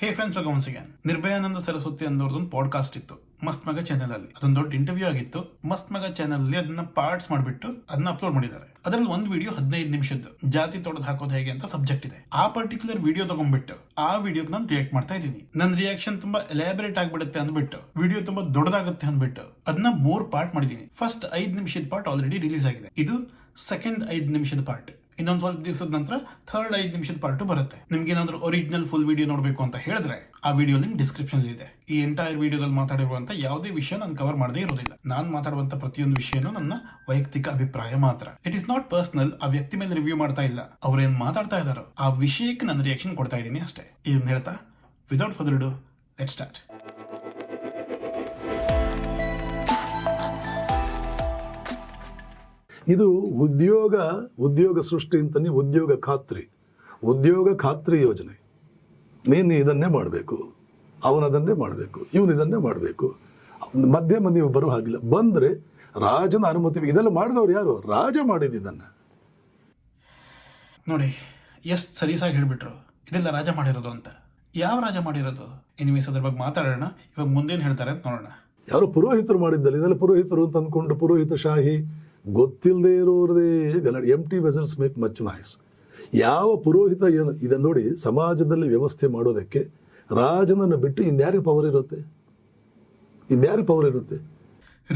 ಹೇ friends, once again Nirbhayananda Saraswati ಅನ್ನೋರ್ದೊಂದು podcast ಇತ್ತು ಮಸ್ತ್ ಮಗ ಚಾನೆಲ್ ಅಲ್ಲಿ. ಅದೊಂದು ದೊಡ್ಡ ಇಂಟರ್ವ್ಯೂ ಆಗಿತ್ತು. ಮಸ್ತ್ ಮಗ ಚಾನೆಲ್ ಅಲ್ಲಿ ಅದನ್ನ ಪಾರ್ಟ್ಸ್ ಮಾಡಿಬಿಟ್ಟು ಅದನ್ನ ಅಪ್ಲೋಡ್ ಮಾಡಿದ್ದಾರೆ. ಅದರಲ್ಲಿ ಒಂದು ವಿಡಿಯೋ 15 ನಿಮಿಷದ್ದು ಜಾತಿ ತೊಡೆದು ಹಾಕೋದು ಹೇಗೆ ಅಂತ ಸಬ್ಜೆಕ್ಟ್ ಇದೆ. ಆ ಪರ್ಟಿಕ್ಯುಲರ್ ವಿಡಿಯೋ ತಗೊಂಡ್ಬಿಟ್ಟು ಆ ವಿಡಿಯೋಗೆ ನಾನು ರಿಯಾಕ್ಟ್ ಮಾಡ್ತಾ ಇದ್ದೀನಿ. ನನ್ನ ರಿಯಾಕ್ಷನ್ ತುಂಬಾ ಎಲಾಬರೇಟ್ ಆಗ್ಬಿಡುತ್ತೆ ಅಂದ್ಬಿಟ್ಟು ವಿಡಿಯೋ ತುಂಬಾ ದೊಡ್ಡದಾಗುತ್ತೆ ಅಂದ್ಬಿಟ್ಟು ಅದನ್ನ 3 ಪಾರ್ಟ್ ಮಾಡಿದೀನಿ. ಫಸ್ಟ್ 5 ನಿಮಿಷದ ಪಾರ್ಟ್ ಆಲ್ರೆಡಿ ರಿಲೀಸ್ ಆಗಿದೆ. ಇದು ಸೆಕೆಂಡ್ 5 ನಿಮಿಷದ ಪಾರ್ಟ್. ಇನ್ನೊಂದು ಸ್ವಲ್ಪ ದಿವಸದ ನಂತರ ಥರ್ಡ್ 5 ನಿಮಿಷದ ಪಾರ್ಟ್ ಬರುತ್ತೆ. ನಿಮ್ಗೆ ಏನಾದ್ರು ಒರಿಜಿನಲ್ ಫುಲ್ ವಿಡಿಯೋ ನೋಡಬೇಕು ಅಂತ ಹೇಳಿದ್ರೆ ಆ ವಿಡಿಯೋ ಲಿಂಕ್ ಡಿಸ್ಕ್ರಿಪ್ಷನ್ ಇದೆ. ಈ ಎಂಟೈರ್ ವಿಡಿಯೋದಲ್ಲಿ ಮಾತಾಡಿರುವಂತ ಯಾವುದೇ ವಿಷಯ ನಾನು ಕವರ್ ಮಾಡದೇ ಇರೋದಿಲ್ಲ. ನಾನು ಮಾತಾಡುವಂತ ಪ್ರತಿಯೊಂದು ವಿಷಯನೂ ನನ್ನ ವೈಯಕ್ತಿಕ ಅಭಿಪ್ರಾಯ ಮಾತ್ರ. It is not personal. ಆ ವ್ಯಕ್ತಿ ಮೇಲೆ ರಿವ್ಯೂ ಮಾಡ್ತಾ ಇಲ್ಲ. ಅವ್ರೇನ್ ಮಾತಾಡ್ತಾ ಇದಾರೋ ಆ ವಿಷಯಕ್ಕೆ ನನ್ನ ರಿಯಾಕ್ಷನ್ ಕೊಡ್ತಾ ಇದ್ದೀನಿ ಅಷ್ಟೇ. ಇದನ್ನ ಹೇಳ್ತಾ without further do let's start. ಇದು ಉದ್ಯೋಗ ಸೃಷ್ಟಿ ಅಂತಾನೆ ಉದ್ಯೋಗ ಖಾತ್ರಿ ಯೋಜನೆ. ನೀನು ಇದನ್ನೇ ಮಾಡಬೇಕು, ಅವನದನ್ನೇ ಮಾಡಬೇಕು, ಇವನು ಇದನ್ನೇ ಮಾಡಬೇಕು. ಮಧ್ಯೆ ನೀವು ಬರೋ ಹಾಗಿಲ್ಲ. ಬಂದರೆ ರಾಜನ ಅನುಮತಿ. ಇದೆಲ್ಲ ಮಾಡಿದವ್ರು ಯಾರು? ರಾಜ ಮಾಡಿದ್ದನ್ನ ನೋಡಿ. ಎಷ್ಟು ಸಲೀಸಾಗಿ ಹೇಳ್ಬಿಟ್ರು ಇದೆಲ್ಲ ರಾಜ ಮಾಡಿರೋದು ಅಂತ. ಯಾವ ರಾಜ ಮಾಡಿರೋದು? ಎನಿವೇಸ್ ಅದ್ರ ಬಗ್ಗೆ ಮಾತಾಡೋಣ. ಇವಾಗ ಮುಂದೇನು ಹೇಳ್ತಾರೆ ಅಂತ ನೋಡೋಣ. ಯಾರೋ ಪುರೋಹಿತರು ಮಾಡಿದ್ದಲ್ಲ. ಇದೆಲ್ಲ ಪುರೋಹಿತರು ಅಂತ ಅಂದ್ಕೊಂಡು ಪುರೋಹಿತ ಶಾಹಿ ಗೊತ್ತಿಲ್ಲದೆ ಇರೋರದೇ ಗಲಾಟೆ. ಎಂಟಿ ವೆಸಲ್ಸ್ ಮೇಕ್ ಮಚ್ ನಾಯ್ಸ್. ಯಾವ ಪುರೋಹಿತ ಏನು ಇದನ್ನು ನೋಡಿ ಸಮಾಜದಲ್ಲಿ ವ್ಯವಸ್ಥೆ ಮಾಡೋದಕ್ಕೆ ರಾಜನನ್ನು ಬಿಟ್ಟು ಇನ್ಯಾರಿಗೆ ಪವರ್ ಇರುತ್ತೆ?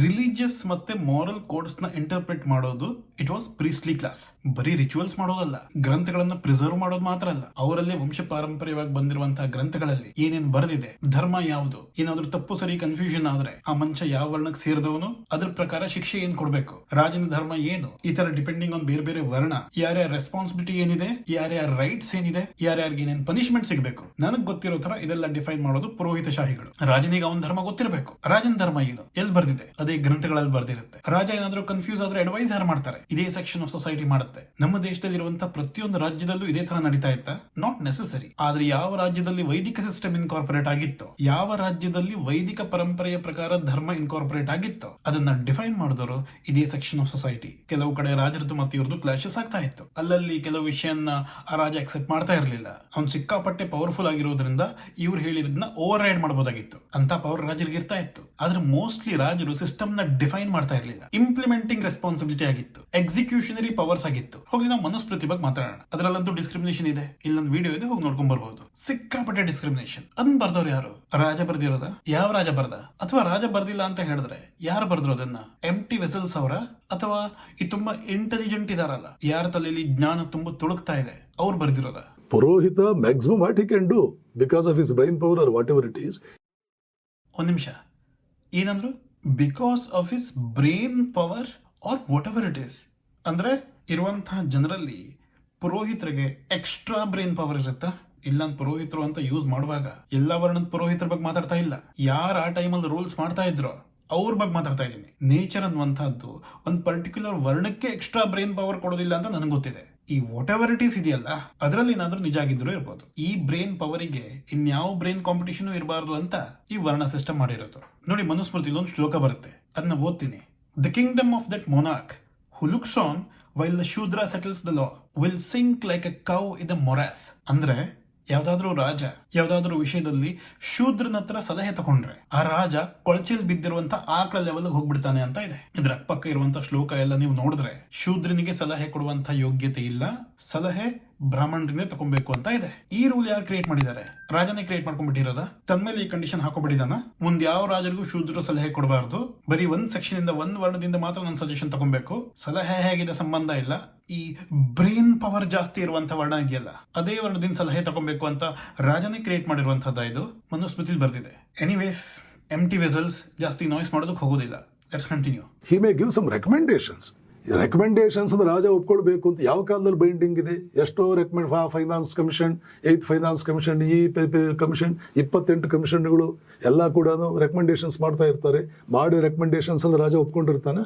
ರಿಲಿಜಿಯಸ್ ಮತ್ತೆ ಮಾರಲ್ ಕೋಡ್ಸ್ ನ ಇಂಟರ್ಪ್ರೆಟ್ ಮಾಡೋದು ಇಟ್ ವಾಸ್ ಪ್ರೀಸ್ಲಿ ಕ್ಲಾಸ್. ಬರೀ ರಿಚುವಲ್ಸ್ ಮಾಡೋದಲ್ಲ, ಗ್ರಂಥಗಳನ್ನ ಪ್ರಿಸರ್ವ್ ಮಾಡೋದು ಮಾತ್ರ ಅಲ್ಲ. ಅವರಲ್ಲಿ ವಂಶ ಪಾರಂಪರ್ಯವಾಗಿ ಬಂದಿರುವಂತಹ ಗ್ರಂಥಗಳಲ್ಲಿ ಏನೇನ್ ಬರೆದಿದೆ, ಧರ್ಮ ಯಾವುದು, ಏನಾದ್ರೂ ತಪ್ಪು ಸರಿ ಕನ್ಫ್ಯೂಷನ್ ಆದ್ರೆ ಆ ಮನುಷ್ಯ ಯಾವ ವರ್ಣಕ್ಕೆ ಸೇರಿದವನು, ಅದ್ರ ಪ್ರಕಾರ ಶಿಕ್ಷೆ ಏನ್ ಕೊಡ್ಬೇಕು, ರಾಜನ ಧರ್ಮ ಏನು, ಈ ತರ ಡಿಪೆಂಡಿಂಗ್ ಆನ್ ಬೇರೆ ಬೇರೆ ವರ್ಣ, ಯಾರ್ಯಾರ ರೆಸ್ಪಾನ್ಸಿಬಿಲಿಟಿ ಏನಿದೆ, ಯಾರ್ಯಾರ ರೈಟ್ಸ್ ಏನಿದೆ, ಯಾರ್ಯಾರಿಗೆ ಏನೇನ್ ಪನಿಷ್ಮೆಂಟ್ ಸಿಗಬೇಕು, ನನಗ್ ಗೊತ್ತಿರೋ ತರ ಇದೆಲ್ಲ ಡಿಫೈನ್ ಮಾಡೋದು ಪುರೋಹಿತ ಶಾಹಿಗಳು. ರಾಜನಿಗೆ ಅವನ ಧರ್ಮ ಗೊತ್ತಿರಬೇಕು. ರಾಜನ ಧರ್ಮ ಏನು, ಎಲ್ಲಿ ಬರ್ದಿದೆ, ಅದೇ ಗ್ರಂಥಗಳಲ್ಲಿ ಬರ್ದಿರುತ್ತೆ. ರಾಜ ಏನಾದ್ರೂ ಕನ್ಫ್ಯೂಸ್ ಆದ್ರೆ ಅಡ್ವೈಸ್ ಯಾರು ಮಾಡ್ತಾರೆ? ಇದೇ ಸೆಕ್ಷನ್ ಆಫ್ ಸೊಸೈಟಿ ಮಾಡುತ್ತೆ. ನಮ್ಮ ದೇಶದಲ್ಲಿ ಇರುವಂತಹ ಪ್ರತಿಯೊಂದು ರಾಜ್ಯದಲ್ಲೂ ಇದೇ ತರ ನಡೀತಾ ಇತ್ತ? Not necessary. ಆದ್ರೆ ಯಾವ ರಾಜ್ಯದಲ್ಲಿ ವೈದಿಕ ಸಿಸ್ಟಮ್ ಇನ್ಕಾರ್ಪೊರೇಟ್ ಆಗಿತ್ತೋ, ಯಾವ ರಾಜ್ಯದಲ್ಲಿ ವೈದಿಕ ಪರಂಪರೆಯ ಪ್ರಕಾರ ಧರ್ಮ ಇನ್ಕಾರ್ಪೊರೇಟ್ ಆಗಿತ್ತೋ ಅದನ್ನ ಡಿಫೈನ್ ಮಾಡಿದವರು ಇದೇ ಸೆಕ್ಷನ್ ಆಫ್ ಸೊಸೈಟಿ. ಕೆಲವು ಕಡೆ ರಾಜರದ್ದು ಮತ್ತೆ ಇವ್ರದ್ದು ಕ್ಲಾಶಸ್ ಆಗ್ತಾ ಇತ್ತು. ಅಲ್ಲಲ್ಲಿ ಕೆಲವು ವಿಷಯನ್ನ ಆ ರಾಜ ಅಕ್ಸೆಪ್ಟ್ ಮಾಡ್ತಾ ಇರಲಿಲ್ಲ. ಅವ್ನು ಸಿಕ್ಕಾಪಟ್ಟೆ ಪವರ್ಫುಲ್ ಆಗಿರೋದ್ರಿಂದ ಇವ್ರು ಹೇಳಿರೋದನ್ನ ಓವರ್ ರೈಡ್ ಮಾಡಬಹುದಾಗಿತ್ತು. ಅಂತ ಪವರ್ ರಾಜರಿಗೆ ಇರ್ತಾ ಇತ್ತು. ಆದ್ರೆ ಮೋಸ್ಟ್ಲಿ ರಾಜರು ಸಿಸ್ಟಮ್ ನ ಡಿಫೈನ್ ಮಾಡ್ತಾ ಇರಲಿಲ್ಲ. ಇಂಪ್ಲಿಮೆಂಟಿಂಗ್ ರೆಸ್ಪಾನ್ಸಿಬಿಲಿಟಿ ಆಗಿತ್ತು, ಎಕ್ಸಿಕ್ಯೂಷನರಿ ಪವರ್ಸ್ ಆಗಿತ್ತು. ಹೋಗಿ ನಾವು ಮನುಸ್ಮೃತಿ ಬಗ್ಗೆ ಮಾತಾಡೋಣ. ಅದರಲ್ಲಂತೂ ಡಿಸ್ಕ್ರಿಮಿನೇಷನ್ ಇದೆ. ಇಲ್ಲೊಂದು ವಿಡಿಯೋ ಇದೆ, ಹೋಗಿ ನೋಡ್ಕೊಂಡ್ ಬರ್ಬಹುದು. ಸಿಕ್ಕಾಪಟ್ಟೆ ಡಿಸ್ಕ್ರಿಮಿನೇಷನ್. ಅದನ್ನ ಬರ್ದವ್ರು ಯಾರು? ರಾಜ ಬರ್ದಿರೋದ? ಯಾವ ರಾಜ ಬರ್ದ? ಅಥವಾ ರಾಜ ಬರ್ದಿಲ್ಲ ಅಂತ ಹೇಳಿದ್ರೆ ಯಾರು ಬರ್ದಿರೋದನ್ನ? ಎಂಟಿ ವೆಸಲ್ಸ್ ಅವರ? ಅಥವಾ ಈ ತುಂಬಾ ಇಂಟೆಲಿಜೆಂಟ್ ಇದಾರಲ್ಲ, ಯಾರ ತಲೆಯಲ್ಲಿ ಜ್ಞಾನ ತುಂಬಾ ತುಳುಕ್ತಾ ಇದೆ, ಅವ್ರು ಬರ್ದಿರೋದ? ಪುರೋಹಿತ maximum what he can do because of his brain power or whatever it is. ಒಂದ್ ನಿಮಿಷ, ಏನಂದ್ರು? Because of his brain power or whatever it is. ಅಂದ್ರೆ ಇರುವಂತಹ ಜನರಲ್ಲಿ ಪುರೋಹಿತರಿಗೆ ಎಕ್ಸ್ಟ್ರಾ ಬ್ರೈನ್ ಪವರ್ ಇರುತ್ತಾ? ಇಲ್ಲ, ಪುರೋಹಿತರು ಅಂತ ಯೂಸ್ ಮಾಡುವಾಗ ಎಲ್ಲ ವರ್ಣದ ಪುರೋಹಿತರ ಬಗ್ಗೆ ಮಾತಾಡ್ತಾ ಇಲ್ಲ. ಯಾರು ಆ ಟೈಮಲ್ಲಿ ರೂಲ್ಸ್ ಮಾಡ್ತಾ ಇದ್ರು ಅವ್ರ ಬಗ್ಗೆ ಮಾತಾಡ್ತಾ ಇದ್ದೀನಿ. ನೇಚರ್ ಅನ್ನುವಂಥದ್ದು ಒಂದು ಪರ್ಟಿಕ್ಯುಲರ್ ವರ್ಣಕ್ಕೆ ಎಕ್ಸ್ಟ್ರಾ ಬ್ರೈನ್ ಪವರ್ ಕೊಡೋದಿಲ್ಲ ಅಂತ ನನಗೆ ಗೊತ್ತಿದೆ. ಈ ವಾಟ್ ಎವರ್ ಇಟ್ ಈಸ್ ಇದೆಯಲ್ಲ, ಅದರಲ್ಲಿ ಏನಾದ್ರೂ ನಿಜ ಆಗಿದ್ರು ಇರ್ಬೋದು. ಈ ಬ್ರೈನ್ ಪವರಿಗೆ ಇನ್ಯಾವ ಬ್ರೈನ್ ಕಾಂಪಿಟೇಷನ್ ಇರಬಾರ್ದು ಅಂತ ಈ ವರ್ಣ ಸಿಸ್ಟಮ್ ಮಾಡಿರೋದು. ನೋಡಿ, ಮನುಸ್ಮೃತಿಲಿ ಒಂದು ಶ್ಲೋಕ ಬರುತ್ತೆ, ಅದನ್ನ ಓದ್ತೀನಿ. The Kingdom of that monarch who looks on while the Shudra settles the law will sink like a cow in the morass. ಅಂದ್ರೆ ಯಾವ್ದಾದ್ರೂ ರಾಜ ಯಾವ್ದಾದ್ರೂ ವಿಷಯದಲ್ಲಿ ಶೂದ್ರನ ಹತ್ರ ಸಲಹೆ ತಗೊಂಡ್ರೆ ಆ ರಾಜ ಕೊಳಚೆಲ್ ಬಿದ್ದಿರುವಂತ ಆಕಳ ಲೆವೆಲ್ ಹೋಗ್ಬಿಡ್ತಾನೆ ಅಂತ ಇದೆ. ಇದ್ರ ಪಕ್ಕ ಇರುವಂತ ಶ್ಲೋಕ ಎಲ್ಲ ನೀವು ನೋಡಿದ್ರೆ ಶೂದ್ರನಿಗೆ ಸಲಹೆ ಕೊಡುವಂತ ಯೋಗ್ಯತೆ ಇಲ್ಲ, ಸಲಹೆ ಬ್ರಾಹ್ಮಣರಿಂದ ತಗೊಬೇಕು ಅಂತ ಇದೆ. ಈ ರೂಲ್ ಯಾರು ಕ್ರಿಯೇಟ್ ಮಾಡಿದ್ದಾರೆ? ರಾಜನೇ ಕ್ರಿಯೇಟ್ ಮಾಡ್ಕೊಂಡ್ಬಿಟ್ಟಿರೋದ? ತನ್ಮೇಲೆ ಈ ಕಂಡೀಷನ್ ಹಾಕೊಬಿಟ್ಟಿದಾನ. ಮುಂದೆ ಯಾವ ರಾಜರಿಗೂ ಶೂದ್ರ ಸಲಹೆ ಕೊಡಬಾರ್ದು, ಬರೀ ಒಂದ್ ಸೆಕ್ಷನ್ ಇಂದ ಒಂದ್ ವರ್ಣದಿಂದ ಮಾತ್ರ ನನ್ನ ಸಜೆಷನ್ ತಗೊಬೇಕು, ಸಲಹೆ ಹೇಗಿದೆ ಸಂಬಂಧ ಇಲ್ಲ. ಈ ಬ್ರೈನ್ ಪವರ್ ಜಾಸ್ತಿ ಇರುವಂತ ವರ್ಣ ಇದೆಯಲ್ಲ, ಅದೇ ವರ್ಣದಿಂದ ಸಲಹೆ ತಗೊಬೇಕು ಅಂತ ರಾಜನೇ ಕ್ರಿಯೇಟ್ ಮಾಡಿರುವಂತದ್ದು. ಇದು ಮನುಸ್ಮೃತಿಲಿ ಬರ್ತಿದೆ. ಎನಿವೇಸ್, ಎಂಟಿ ವೆಸಲ್ಸ್ ಜಾಸ್ತಿ ನಾಯ್ಸ್ ಮಾಡೋದಕ್ಕೆ ಹೋಗೋದಿಲ್ಲ. Let's continue. He may give some recommendations. Recommendations ಅಂದ್ರೆ ರಾಜ ಒಪ್ಕೊಳ್ಬೇಕು ಅಂತ ಯಾವ ಕಾಲದಲ್ಲಿ ಬೈಂಡಿಂಗ್ ಇದೆ? ಎಷ್ಟೋ recommend finance commission, 8th finance commission, ಈ ಕಮಿಷನ್, 28 ಕಮಿಷನ್ಗಳು ಎಲ್ಲ ಕೂಡ ರೆಕಮೆಂಡೇಶನ್ಸ್ ಮಾಡ್ತಾ ಇರ್ತಾರೆ. ಮಾಡಿ ರೆಕಮೆಂಡೇಶನ್ಸ್ ಅಂದ್ರೆ ರಾಜ ಒಪ್ಕೊಂಡಿರ್ತಾನೆ?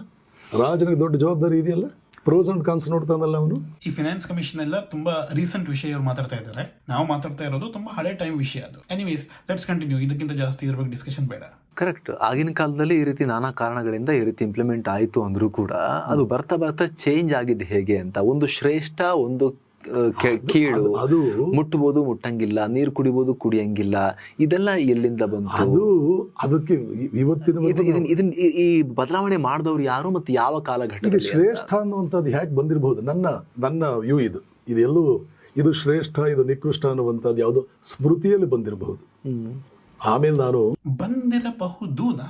ರಾಜನಿಗೆ ದೊಡ್ಡ ಜವಾಬ್ದಾರಿ ಇದೆಯಲ್ಲ, ಪ್ರೋಸ್ ಅಂಡ್ ಕಾನ್ಸ್ ನೋಡ್ತಾನಲ್ಲ ಅವನು. ಈ ಫೈನಾನ್ಸ್ ಕಮಿಷನ್ ಎಲ್ಲ ತುಂಬಾ ರೀಸೆಂಟ್ ವಿಷಯ ಇವ್ರು ಮಾತಾಡ್ತಾ ಇದ್ದಾರೆ. ನಾವು ಮಾತಾಡ್ತಾ ಇರೋದು ತುಂಬಾ ಹಳೆ ಟೈಮ್ ವಿಷಯ ಅದು. Anyways, let's continue. ಇದಕ್ಕಿಂತ ಜಾಸ್ತಿ ಇದ್ರ ಬಗ್ಗೆ ಡಿಸ್ಕಷನ್ ಬೇಡ. ಕರೆಕ್ಟ್. ಆಗಿನ ಕಾಲದಲ್ಲಿ ಈ ರೀತಿ ನಾನಾ ಕಾರಣಗಳಿಂದ ಈ ರೀತಿ ಇಂಪ್ಲಿಮೆಂಟ್ ಆಯಿತು ಅಂದ್ರೂ ಕೂಡ ಅದು ಬರ್ತಾ ಬರ್ತಾ ಚೇಂಜ್ ಆಗಿದ್ದು ಹೇಗೆ ಅಂತ, ಒಂದು ಶ್ರೇಷ್ಠ, ಒಂದು ಕೀಳು, ಅದು ಮುಟ್ಟಬಹುದು ಮುಟ್ಟಂಗಿಲ್ಲ, ನೀರು ಕುಡಿಬಹುದು ಕುಡಿಯಂಗಿಲ್ಲ, ಇದೆಲ್ಲ ಎಲ್ಲಿಂದ ಬಂತು? ಅದಕ್ಕೆ ಇವತ್ತಿನ ಈ ಬದಲಾವಣೆ ಮಾಡಿದವ್ರು ಯಾರು ಮತ್ತು ಯಾವ ಈಗ ಕಾಲಘಟ್ಟದಲ್ಲಿ? ಶ್ರೇಷ್ಠ ಅನ್ನುವಂಥದ್ದು ಹೇಗೆ ಬಂದಿರಬಹುದು? ನನ್ನ ವ್ಯೂ ಇದೆಲ್ಲೂ ಇದು ಶ್ರೇಷ್ಠ, ಇದು ನಿಕೃಷ್ಟ ಅನ್ನುವಂಥದ್ದು ಯಾವುದೋ ಸ್ಮೃತಿಯಲ್ಲಿ ಬಂದಿರಬಹುದು. ಆಮೇಲೆ ನಾನು ಬಂದಿರಬಹುದೂನಾ,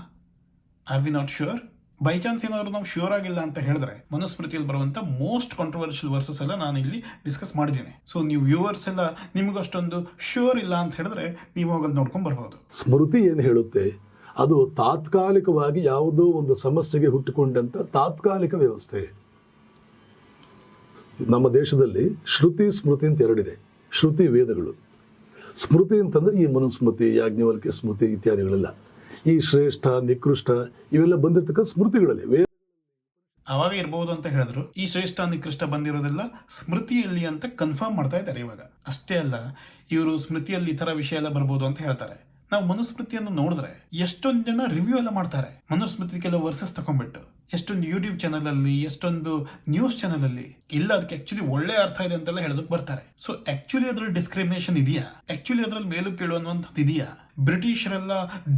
are we not sure. By chance ಏನಾದ್ರು ನಾವು ಶ್ಯೂರ್ ಆಗಿಲ್ಲ ಅಂತ ಹೇಳಿದ್ರೆ ಮನುಸ್ಮೃತಿಯಲ್ಲಿ ಬರುವಂತ ಮೋಸ್ಟ್ ಕಾಂಟ್ರವರ್ಷಿಯಲ್ ವರ್ಸಸ್ ಎಲ್ಲ ನಾನು ಇಲ್ಲಿ ಡಿಸ್ಕಸ್ ಮಾಡಿದ್ದೀನಿ. ಸೊ ನೀವು ವ್ಯೂವರ್ಸ್ ಎಲ್ಲ ನಿಮಗೂ ಅಷ್ಟೊಂದು ಶ್ಯೂರ್ ಇಲ್ಲ ಅಂತ ಹೇಳಿದ್ರೆ ನೀವು ಹೋಗೋದು ನೋಡ್ಕೊಂಡ್ ಬರ್ಬೋದು. ಸ್ಮೃತಿ ಏನು ಹೇಳುತ್ತೆ, ಅದು ತಾತ್ಕಾಲಿಕವಾಗಿ ಯಾವುದೋ ಒಂದು ಸಮಸ್ಯೆಗೆ ಹುಟ್ಟಿಕೊಂಡಂತ ತಾತ್ಕಾಲಿಕ ವ್ಯವಸ್ಥೆ. ನಮ್ಮ ದೇಶದಲ್ಲಿ ಶ್ರುತಿ ಸ್ಮೃತಿ ಅಂತ ಎರಡಿದೆ. ಶ್ರುತಿ ವೇದಗಳು, ಸ್ಮೃತಿ ಅಂತಂದ್ರೆ ಈ ಮನುಸ್ಮೃತಿ, ಯಾಜ್ಞವಲ್ಕ್ಯ ಸ್ಮೃತಿ ಇತ್ಯಾದಿಗಳೆಲ್ಲ. ಈ ಶ್ರೇಷ್ಠ ನಿಕೃಷ್ಟ ಇವೆಲ್ಲ ಬಂದಿರತಕ್ಕ ಸ್ಮೃತಿಗಳಲ್ಲಿ ಅವಾಗ ಇರಬಹುದು ಅಂತ ಹೇಳಿದ್ರು. ಈ ಶ್ರೇಷ್ಠ ನಿಕೃಷ್ಟ ಬಂದಿರೋದೆಲ್ಲ ಸ್ಮೃತಿಯಲ್ಲಿ ಅಂತ ಕನ್ಫರ್ಮ್ ಮಾಡ್ತಾ ಇದ್ದಾರೆ ಇವಾಗ. ಅಷ್ಟೇ ಅಲ್ಲ, ಇವರು ಸ್ಮೃತಿಯಲ್ಲಿ ಈ ತರ ವಿಷಯ ಎಲ್ಲ ಬರ್ಬೋದು ಅಂತ ಹೇಳ್ತಾರೆ. ನಾವು ಮನುಸ್ಮೃತಿಯನ್ನು ನೋಡಿದ್ರೆ ಎಷ್ಟೊಂದು ಜನ ರಿವ್ಯೂ ಎಲ್ಲ ಮಾಡ್ತಾರೆ. ಮನುಸ್ಮೃತಿ ಕೆಲವು ವರ್ಸಸ್ ತಗೊಂಡ್ಬಿಟ್ಟು ಎಷ್ಟೊಂದು ಯೂಟ್ಯೂಬ್ ಚಾನಲ್ ಅಲ್ಲಿ, ಎಷ್ಟೊಂದು ನ್ಯೂಸ್ ಚಾನಲ್ ಅಲ್ಲಿ ಇಲ್ಲ ಅದಕ್ಕೆ ಆಕ್ಚುಲಿ ಒಳ್ಳೆ ಅರ್ಥ ಇದೆ ಅಂತೆಲ್ಲ ಹೇಳೋದಕ್ಕೆ ಬರ್ತಾರೆ. ಸೊ ಆಕ್ಚುಲಿ ಅದ್ರಲ್ಲಿ ಡಿಸ್ಕ್ರಿಮಿನೇಷನ್ ಇದೆಯಾ? ಆಕ್ಚುಲಿ ಅದ್ರಲ್ಲಿ ಮೇಲು ಕೀಳು ಅನ್ನುವಂಥದ್ದು ಇದೆಯಾ? ಬ್ರಿಟಿಷರೆಲ್ಲ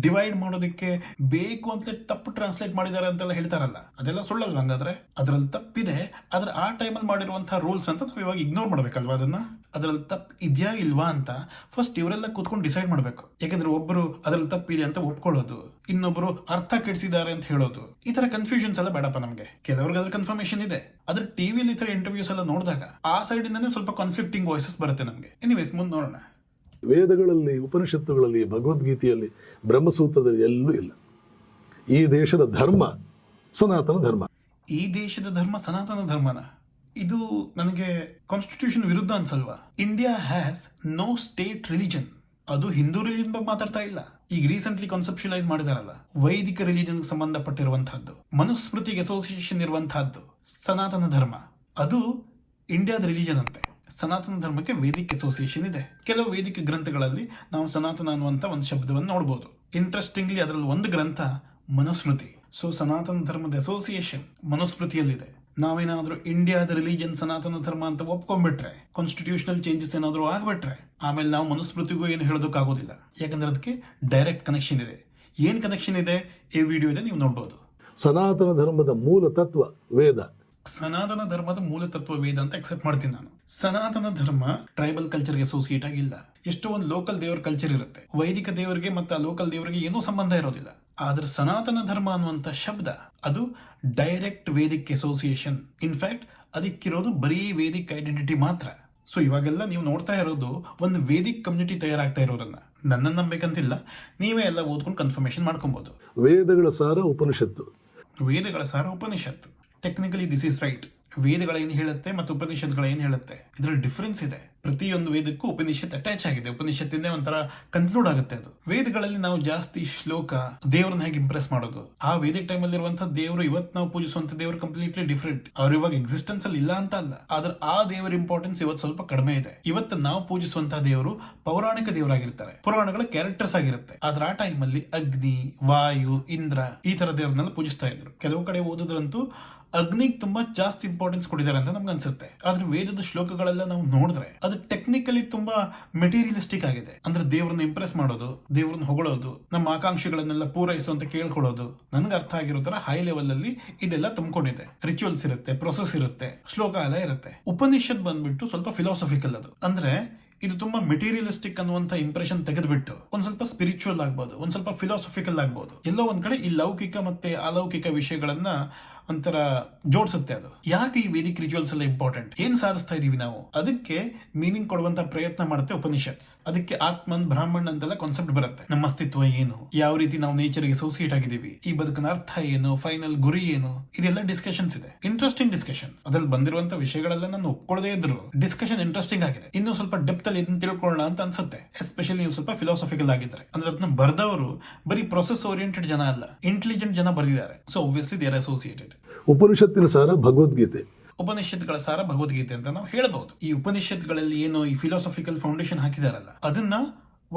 ಡಿವೈಡ್ ಮಾಡೋದಕ್ಕೆ ಬೇಕು ಅಂತ ತಪ್ಪು ಟ್ರಾನ್ಸ್ಲೇಟ್ ಮಾಡಿದ್ದಾರೆ ಅಂತೆಲ್ಲ ಹೇಳ್ತಾರಲ್ಲ, ಅದೆಲ್ಲ ಸುಳ್ಳಲ್ವ? ಹಂಗಾದ್ರೆ ಅದ್ರಲ್ಲಿ ತಪ್ಪಿದೆ. ಆದ್ರೆ ಆ ಟೈಮಲ್ಲಿ ಮಾಡಿರುವಂತಹ ರೂಲ್ಸ್ ಅಂತ ನಾವು ಇವಾಗ ಇಗ್ನೋರ್ ಮಾಡ್ಬೇಕಲ್ವಾ? ಅದನ್ನ ಅದ್ರಲ್ಲಿ ತಪ್ಪು ಇದೆಯಾ ಇಲ್ವಾ ಅಂತ ಫಸ್ಟ್ ಇವರೆಲ್ಲ ಕೂತ್ಕೊಂಡು ಡಿಸೈಡ್ ಮಾಡ್ಬೇಕು. ಯಾಕಂದ್ರೆ ಒಬ್ಬರು ಅದ್ರಲ್ಲಿ ತಪ್ಪಿದೆ ಅಂತ ಒಪ್ಕೊಳ್ಳೋದು, ಇನ್ನೊಬ್ರು ಅರ್ಥ ಕೆಡಿಸಿದ್ದಾರೆ ಅಂತ ಹೇಳೋದು, ಈ ತರ ಕನ್ಫ್ಯೂಷನ್ಸ್ ಎಲ್ಲ ಬೇಡಪ್ಪ ನಮ್ಗೆ. ಕೆಲವ್ರಿಗೆ ಅದ್ರ ಕನ್ಫರ್ಮೇಶನ್ ಇದೆ. ಅದ್ರ ಟಿವಿಲಿ ಈ ತರ ಇಂಟರ್ವ್ಯೂಸ್ ಎಲ್ಲ ನೋಡಿದಾಗ ಆ ಸೈಡ್ ಇಂದಾನೆ ಸ್ವಲ್ಪ ಕಾನ್ಫ್ಲಿಕ್ಟಿಂಗ್ ವಾಯ್ಸಸ್ ಬರುತ್ತೆ ನಮ್ಗೆ. ಎನಿವೇಸ್ ಮುಂದೆ ನೋಡೋಣ. ವೇದಗಳಲ್ಲಿ, ಉಪನಿಷತ್ತುಗಳಲ್ಲಿ, ಭಗವದ್ಗೀತೆಯಲ್ಲಿ, ಬ್ರಹ್ಮಸೂತ್ರದಲ್ಲಿ ಎಲ್ಲೂ ಇಲ್ಲ. ಈ ದೇಶದ ಧರ್ಮ ಸನಾತನ ಧರ್ಮ. ಈ ದೇಶದ ಧರ್ಮ ಸನಾತನ ಧರ್ಮನ? ಇದು ನನಗೆ ಕಾನ್ಸ್ಟಿಟ್ಯೂಷನ್ ವಿರುದ್ಧ ಅನ್ಸಲ್ವಾ? India has no state religion. ಅದು ಹಿಂದೂ ರಿಲಿಜನ್ ಬಗ್ಗೆ ಮಾತಾಡ್ತಾ ಇಲ್ಲ. ಈಗ ರೀಸೆಂಟ್ಲಿ ಕಾನ್ಸೆಪ್ಷುಲೈಸ್ ಮಾಡಿದಾರಲ್ಲ, ವೈದಿಕ ರಿಲಿಜನ್ ಸಂಬಂಧಪಟ್ಟಿರುವಂತಹದ್ದು, ಮನುಸ್ಮೃತಿಗೆ ಅಸೋಸಿಯೇಷನ್ ಇರುವಂತಹದ್ದು ಸನಾತನ ಧರ್ಮ. ಅದು ಇಂಡಿಯಾದ ರಿಲಿಜನ್ ಅಂತೆ. ಸನಾತನ ಧರ್ಮಕ್ಕೆ ವೇದಿಕ್ ಅಸೋಸಿಯೇಷನ್ ಇದೆ. ಕೆಲವು ವೇದಿಕ ಗ್ರಂಥಗಳಲ್ಲಿ ನಾವು ಸನಾತನ ಅನ್ನುವಂಥ ಒಂದು ಶಬ್ದವನ್ನು ನೋಡಬಹುದು. ಇಂಟ್ರೆಸ್ಟಿಂಗ್ಲಿ ಅದರಲ್ಲಿ ಒಂದು ಗ್ರಂಥ ಮನುಸ್ಮೃತಿ. ಸೊ ಸನಾತನ ಧರ್ಮದ ಅಸೋಸಿಯೇಷನ್ ಮನುಸ್ಮೃತಿಯಲ್ಲಿದೆ. ನಾವೇನಾದ್ರೂ ಇಂಡಿಯಾದ ರಿಲಿಜನ್ ಸನಾತನ ಧರ್ಮ ಅಂತ ಒಪ್ಕೊಂಡ್ಬಿಟ್ರೆ, ಕಾನ್ಸ್ಟಿಟ್ಯೂಷನಲ್ ಚೇಂಜಸ್ ಏನಾದರೂ ಆಗ್ಬಿಟ್ರೆ, ಆಮೇಲೆ ನಾವು ಮನುಸ್ಮೃತಿಗೂ ಏನು ಹೇಳೋದಕ್ಕಾಗೋದಿಲ್ಲ. ಯಾಕಂದ್ರೆ ಅದಕ್ಕೆ ಡೈರೆಕ್ಟ್ ಕನೆಕ್ಷನ್ ಇದೆ. ಏನ್ ಕನೆಕ್ಷನ್ ಇದೆ ಈ ವಿಡಿಯೋ ಇದೆ, ನೀವು ನೋಡ್ಬೋದು. ಸನಾತನ ಧರ್ಮದ ಮೂಲ ತತ್ವ ವೇದ. ಸನಾತನ ಧರ್ಮದ ಮೂಲ ತತ್ವ ವೇದ ಅಂತ ಅಕ್ಸೆಪ್ಟ್ ಮಾಡ್ತೀನಿ ನಾನು. ಸನಾತನ ಧರ್ಮ ಟ್ರೈಬಲ್ ಕಲ್ಚರ್ಗೆ ಅಸೋಸಿಯೇಟ್ ಆಗಿಲ್ಲ. ಎಷ್ಟೋ ಒಂದು ಲೋಕಲ್ ದೇವರ ಕಲ್ಚರ್ ಇರುತ್ತೆ. ವೈದಿಕ ದೇವರಿಗೆ ಮತ್ತು ಆ ಲೋಕಲ್ ದೇವರಿಗೆ ಏನೂ ಸಂಬಂಧ ಇರೋದಿಲ್ಲ. ಆದ್ರೆ ಸನಾತನ ಧರ್ಮ ಅನ್ನುವಂಥ ಶಬ್ದ ಅದು ಡೈರೆಕ್ಟ್ ವೇದಿಕ್ ಅಸೋಸಿಯೇಷನ್. ಇನ್ಫ್ಯಾಕ್ಟ್ ಅದಕ್ಕಿರೋದು ಬರೀ ವೇದಿಕ್ ಐಡೆಂಟಿಟಿ ಮಾತ್ರ. ಸೊ ಇವಾಗೆಲ್ಲ ನೀವು ನೋಡ್ತಾ ಇರೋದು ಒಂದು ವೇದಿಕ್ ಕಮ್ಯುನಿಟಿ ತಯಾರಾಗ್ತಾ ಇರೋದನ್ನ. ನನ್ನನ್ನು ನಂಬೇಕಂತಿಲ್ಲ, ನೀವೇ ಎಲ್ಲ ಓದ್ಕೊಂಡು ಕನ್ಫರ್ಮೇಶನ್ ಮಾಡ್ಕೊಬಹುದು. ವೇದಗಳ ಸಾರ ಉಪನಿಷತ್ತು. ವೇದಗಳ ಸಾರ ಉಪನಿಷತ್ತು. Technically this is right. ವೇದಗಳ ಏನು ಹೇಳುತ್ತೆ ಮತ್ತು ಉಪನಿಷತ್ಗಳ ಏನು ಹೇಳುತ್ತೆ, ಇದರಲ್ಲಿ ಡಿಫರೆನ್ಸ್ ಇದೆ. ಪ್ರತಿಯೊಂದು ವೇದಕ್ಕೂ ಉಪನಿಷತ್ ಅಟ್ಯಾಚ್ ಆಗಿದೆ. ಉಪನಿಷತ್ತಿಂದ ಒಂಥರ ಕನ್ಕ್ಲೂಡ್ ಆಗುತ್ತೆ ಅದು. ವೇದಗಳಲ್ಲಿ ನಾವು ಜಾಸ್ತಿ ಶ್ಲೋಕ, ದೇವರನ್ನ ಹೇಗೆ ಇಂಪ್ರೆಸ್ ಮಾಡೋದು, ಆ ವೇದಿಕ್ ಟೈಮ್ ಅಲ್ಲಿ ಇರುವಂತಹ ದೇವರು ಇವತ್ತು ನಾವು ಪೂಜಿಸುವಂತ ದೇವರು ಕಂಪ್ಲೀಟ್ಲಿ ಡಿಫರೆಂಟ್. ಅವ್ರು ಇವಾಗ ಎಕ್ಸಿಸ್ಟೆನ್ಸ್ ಅಲ್ಲಿ ಇಲ್ಲ ಅಂತ ಅಲ್ಲ, ಆದ್ರೆ ಆ ದೇವರ ಇಂಪಾರ್ಟೆನ್ಸ್ ಇವತ್ತು ಸ್ವಲ್ಪ ಕಡಿಮೆ ಇದೆ. ಇವತ್ತು ನಾವು ಪೂಜಿಸುವಂತಹ ದೇವರು ಪೌರಾಣಿಕ ದೇವರಾಗಿರ್ತಾರೆ, ಪುರಾಣಗಳ ಕ್ಯಾರೆಕ್ಟರ್ಸ್ ಆಗಿರುತ್ತೆ. ಆದ್ರೆ ಆ ಟೈಮ್ ಅಲ್ಲಿ ಅಗ್ನಿ, ವಾಯು, ಇಂದ್ರ ಈ ತರ ದೇವರನ್ನೆಲ್ಲ ಪೂಜಿಸ್ತಾ ಇದ್ರು. ಕೆಲವು ಕಡೆ ಓದಿದ್ರಂತೂ ಅಗ್ನಿಗೆ ತುಂಬಾ ಜಾಸ್ತಿ ಇಂಪಾರ್ಟೆನ್ಸ್ ಕೊಟ್ಟಿದ್ದಾರೆ ಅಂತ ನಮ್ಗೆ ಅನ್ಸುತ್ತೆ. ಆದ್ರೆ ವೇದದ ಶ್ಲೋಕಗಳೆಲ್ಲ ನಾವು ನೋಡಿದ್ರೆ ಅದು ಟೆಕ್ನಿಕಲಿ ತುಂಬಾ ಮೆಟೀರಿಯಲಿಸ್ಟಿಕ್ ಆಗಿದೆ. ಅಂದ್ರೆ ದೇವ್ರನ್ನ ಇಂಪ್ರೆಸ್ ಮಾಡೋದು, ದೇವ್ರನ್ನ ಹೊಗಳೋದು, ನಮ್ಮ ಆಕಾಂಕ್ಷೆಗಳನ್ನೆಲ್ಲ ಪೂರೈಸುವಂತ ಕೇಳ್ಕೊಳ್ಳೋದು. ನನ್ಗೆ ಅರ್ಥ ಆಗಿರೋ ತರ ಹೈ ಲೆವೆಲ್ ಅಲ್ಲಿ ಇದೆಲ್ಲ ತುಂಬಿಕೊಂಡಿದೆ. ರಿಚುವಲ್ಸ್ ಇರುತ್ತೆ, ಪ್ರೊಸೆಸ್ ಇರುತ್ತೆ, ಶ್ಲೋಕ ಎಲ್ಲ ಇರುತ್ತೆ. ಉಪನಿಷತ್ ಬಂದ್ಬಿಟ್ಟು ಸ್ವಲ್ಪ ಫಿಲಾಸಫಿಕಲ್. ಅದು ಅಂದ್ರೆ ಇದು ತುಂಬಾ ಮೆಟೀರಿಯಲಿಸ್ಟಿಕ್ ಅನ್ನುವಂಥ ಇಂಪ್ರೆಷನ್ ತೆಗೆದುಬಿಟ್ಟು ಒಂದ್ ಸ್ವಲ್ಪ ಸ್ಪಿರಿಚುವಲ್ ಆಗ್ಬೋದು, ಒಂದ್ ಸ್ವಲ್ಪ ಫಿಲಾಸಫಿಕಲ್ ಆಗ್ಬೋದು. ಎಲ್ಲೋ ಒಂದ್ ಕಡೆ ಈ ಲೌಕಿಕ ಮತ್ತೆ ಅಲೌಕಿಕ ವಿಷಯಗಳನ್ನ ಒಂಥರ ಜೋಡಿಸುತ್ತೆ. ಅದು ಯಾಕೆ ಈ ವೇದಿಕ್ ರಿಚುವಲ್ಸ್ ಎಲ್ಲ ಇಂಪಾರ್ಟೆಂಟ್, ಏನ್ ಸಾಧಿಸ್ತಾ ಇದೀವಿ ನಾವು, ಅದಕ್ಕೆ ಮೀನಿಂಗ್ ಕೊಡುವಂತ ಪ್ರಯತ್ನ ಮಾಡುತ್ತೆ ಉಪನಿಷತ್ಸ್. ಅದಕ್ಕೆ ಆತ್ಮನ್ ಬ್ರಾಹ್ಮಣ್ ಅಂತೆಲ್ಲ ಕಾನ್ಸೆಪ್ಟ್ ಬರುತ್ತೆ. ನಮ್ಮ ಅಸ್ತಿತ್ವ ಏನು, ಯಾವ ರೀತಿ ನಾವು ನೇಚರ್ಗೆ ಅಸೋಸಿಯೇಟ್ ಆಗಿದ್ದೀವಿ, ಈ ಬದುಕಿನ ಅರ್ಥ ಏನು, ಫೈನಲ್ ಗುರಿ ಏನು, ಇದೆಲ್ಲ ಡಿಸ್ಕಷನ್ಸ್ ಇದೆ. Interesting discussion. ಅದ್ರಲ್ಲಿ ಬಂದಿರುವಂತ ವಿಷಯಗಳೆಲ್ಲ ನಾನು ಒಪ್ಕೊಳ್ಳದೇ ಇದ್ರು ಡಿಸ್ಕಷನ್ ಇಂಟ್ರೆಸ್ಟಿಂಗ್ ಆಗಿದೆ. ಇನ್ನು ಸ್ವಲ್ಪ ಡೆಪ್ತ್ ಅಲ್ಲಿ ಇದನ್ನ ತಿಳ್ಕೊಳ್ಳೋಣ ಅಂತ ಅನ್ಸುತ್ತೆ. ಎಸ್ಪೆಷಲಿ ನೀವು ಸ್ವಲ್ಪ ಫಿಲಾಸಫಿಕಲ್ ಆಗಿದ್ರೆ. ಅಂದ್ರೆ ಅದನ್ನ ಬರ್ದವರು ಬರೀ ಪ್ರೊಸೆಸ್ ಓರಿಯೆಂಟೆಡ್ ಜನ ಅಲ್ಲ, ಇಂಟೆಲಿಜೆಂಟ್ ಜನ ಬರೆದಿದ್ದಾರೆ. So obviously they are associated. ಉಪನಿಷತ್ತಿನ ಸಾರ ಭಗವದ್ಗೀತೆ. ಉಪನಿಷತ್ಗಳ ಸಾರ ಭಗವದ್ಗೀತೆ ಅಂತ ನಾವು ಹೇಳಬಹುದು. ಈ ಉಪನಿಷತ್ಗಳಲ್ಲಿ ಏನು ಈ ಫಿಲಾಸಫಿಕಲ್ ಫೌಂಡೇಶನ್ ಹಾಕಿದಾರಲ್ಲ, ಅದನ್ನ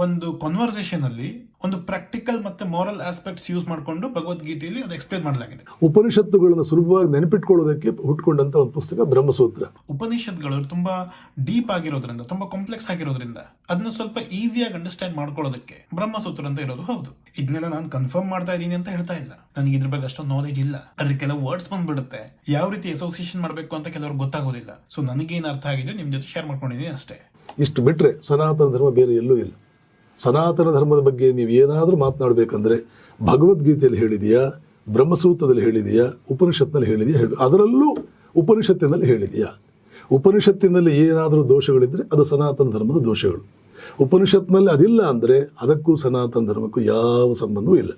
ಒಂದು ಕಾನ್ವರ್ಸೇಷನ್ ಅಲ್ಲಿ ಒಂದು ಪ್ರಾಕ್ಟಿಕಲ್ ಮತ್ತೆ ಮಾರಲ್ ಆಸ್ಪೆಕ್ಟ್ಸ್ ಯೂಸ್ ಮಾಡಿಕೊಂಡು ಭಗವದ್ಗೀತೆಯಲ್ಲಿ ಅದು ಎಕ್ಸ್ಪ್ಲೇನ್ ಮಾಡಲಾಗಿದೆ. ಉಪನಿಷತ್ತುಗಳನ್ನು ಸುಲಭವಾಗಿ ನೆನಪಿಟ್ಕೊಳ್ಳೋದಕ್ಕೆ ಹುಟ್ಕೊಂಡಂತ ಒಂದು ಪುಸ್ತಕ ಬ್ರಹ್ಮಸೂತ್ರ. ಉಪನಿಷತ್ಗಳು ತುಂಬಾ ಡೀಪ್ ಆಗಿರೋದ್ರಿಂದ, ತುಂಬಾ ಕಾಂಪ್ಲೆಕ್ಸ್ ಆಗಿರೋದ್ರಿಂದ ಅದನ್ನ ಸ್ವಲ್ಪ ಈಸಿಯಾಗಿ ಅಂಡರ್ಸ್ಟ್ಯಾಂಡ್ ಮಾಡ್ಕೊಳ್ಳೋದಕ್ಕೆ ಬ್ರಹ್ಮಸೂತ್ರ ಅಂತ ಇರೋದು. ಹೌದು, ಇದನ್ನೆಲ್ಲ ನಾನು ಕನ್ಫರ್ಮ್ ಮಾಡ್ತಾ ಇದ್ದೀನಿ ಅಂತ ಹೇಳ್ತಾ ಇಲ್ಲ, ನನಗೆ ಇದ್ರ ಬಗ್ಗೆ ಅಷ್ಟೊಂದು ನಾಲೆಜ್ ಇಲ್ಲ. ಅದ್ರ ಕೆಲವು ವರ್ಡ್ಸ್ ಬಂದ್ಬಿಡುತ್ತೆ, ಯಾವ ರೀತಿ ಅಸೋಸಿಯೇಷನ್ ಮಾಡಬೇಕು ಅಂತ ಕೆಲವ್ರಿಗೆ ಗೊತ್ತಾಗೋದಿಲ್ಲ. ಸೊ ನನಗೇನು ಅರ್ಥ ಆಗಿದೆ ನಿಮ್ ಜೊತೆ ಶೇರ್ ಮಾಡ್ಕೊಂಡಿದ್ದೀನಿ ಅಷ್ಟೇ. ಇಷ್ಟು ಬಿಟ್ರೆ ಸನಾತನ ಧರ್ಮ ಬೇರೆ ಎಲ್ಲೂ ಇಲ್ಲ. ಸನಾತನ ಧರ್ಮದ ಬಗ್ಗೆ ನೀವು ಏನಾದರೂ ಮಾತನಾಡಬೇಕಂದ್ರೆ ಭಗವದ್ಗೀತೆಯಲ್ಲಿ ಹೇಳಿದೆಯಾ, ಬ್ರಹ್ಮಸೂತ್ರದಲ್ಲಿ ಹೇಳಿದೆಯಾ, ಉಪನಿಷತ್ನಲ್ಲಿ ಹೇಳಿದೆಯಾ, ಅದರಲ್ಲೂ ಉಪನಿಷತ್ತಿನಲ್ಲಿ ಹೇಳಿದೆಯಾ. ಉಪನಿಷತ್ತಿನಲ್ಲಿ ಏನಾದರೂ ದೋಷಗಳಿದ್ರೆ ಅದು ಸನಾತನ ಧರ್ಮದ ದೋಷಗಳು. ಉಪನಿಷತ್ನಲ್ಲಿ ಅದಿಲ್ಲ ಅಂದರೆ ಅದಕ್ಕೂ ಸನಾತನ ಧರ್ಮಕ್ಕೂ ಯಾವ ಸಂಬಂಧವೂ ಇಲ್ಲ.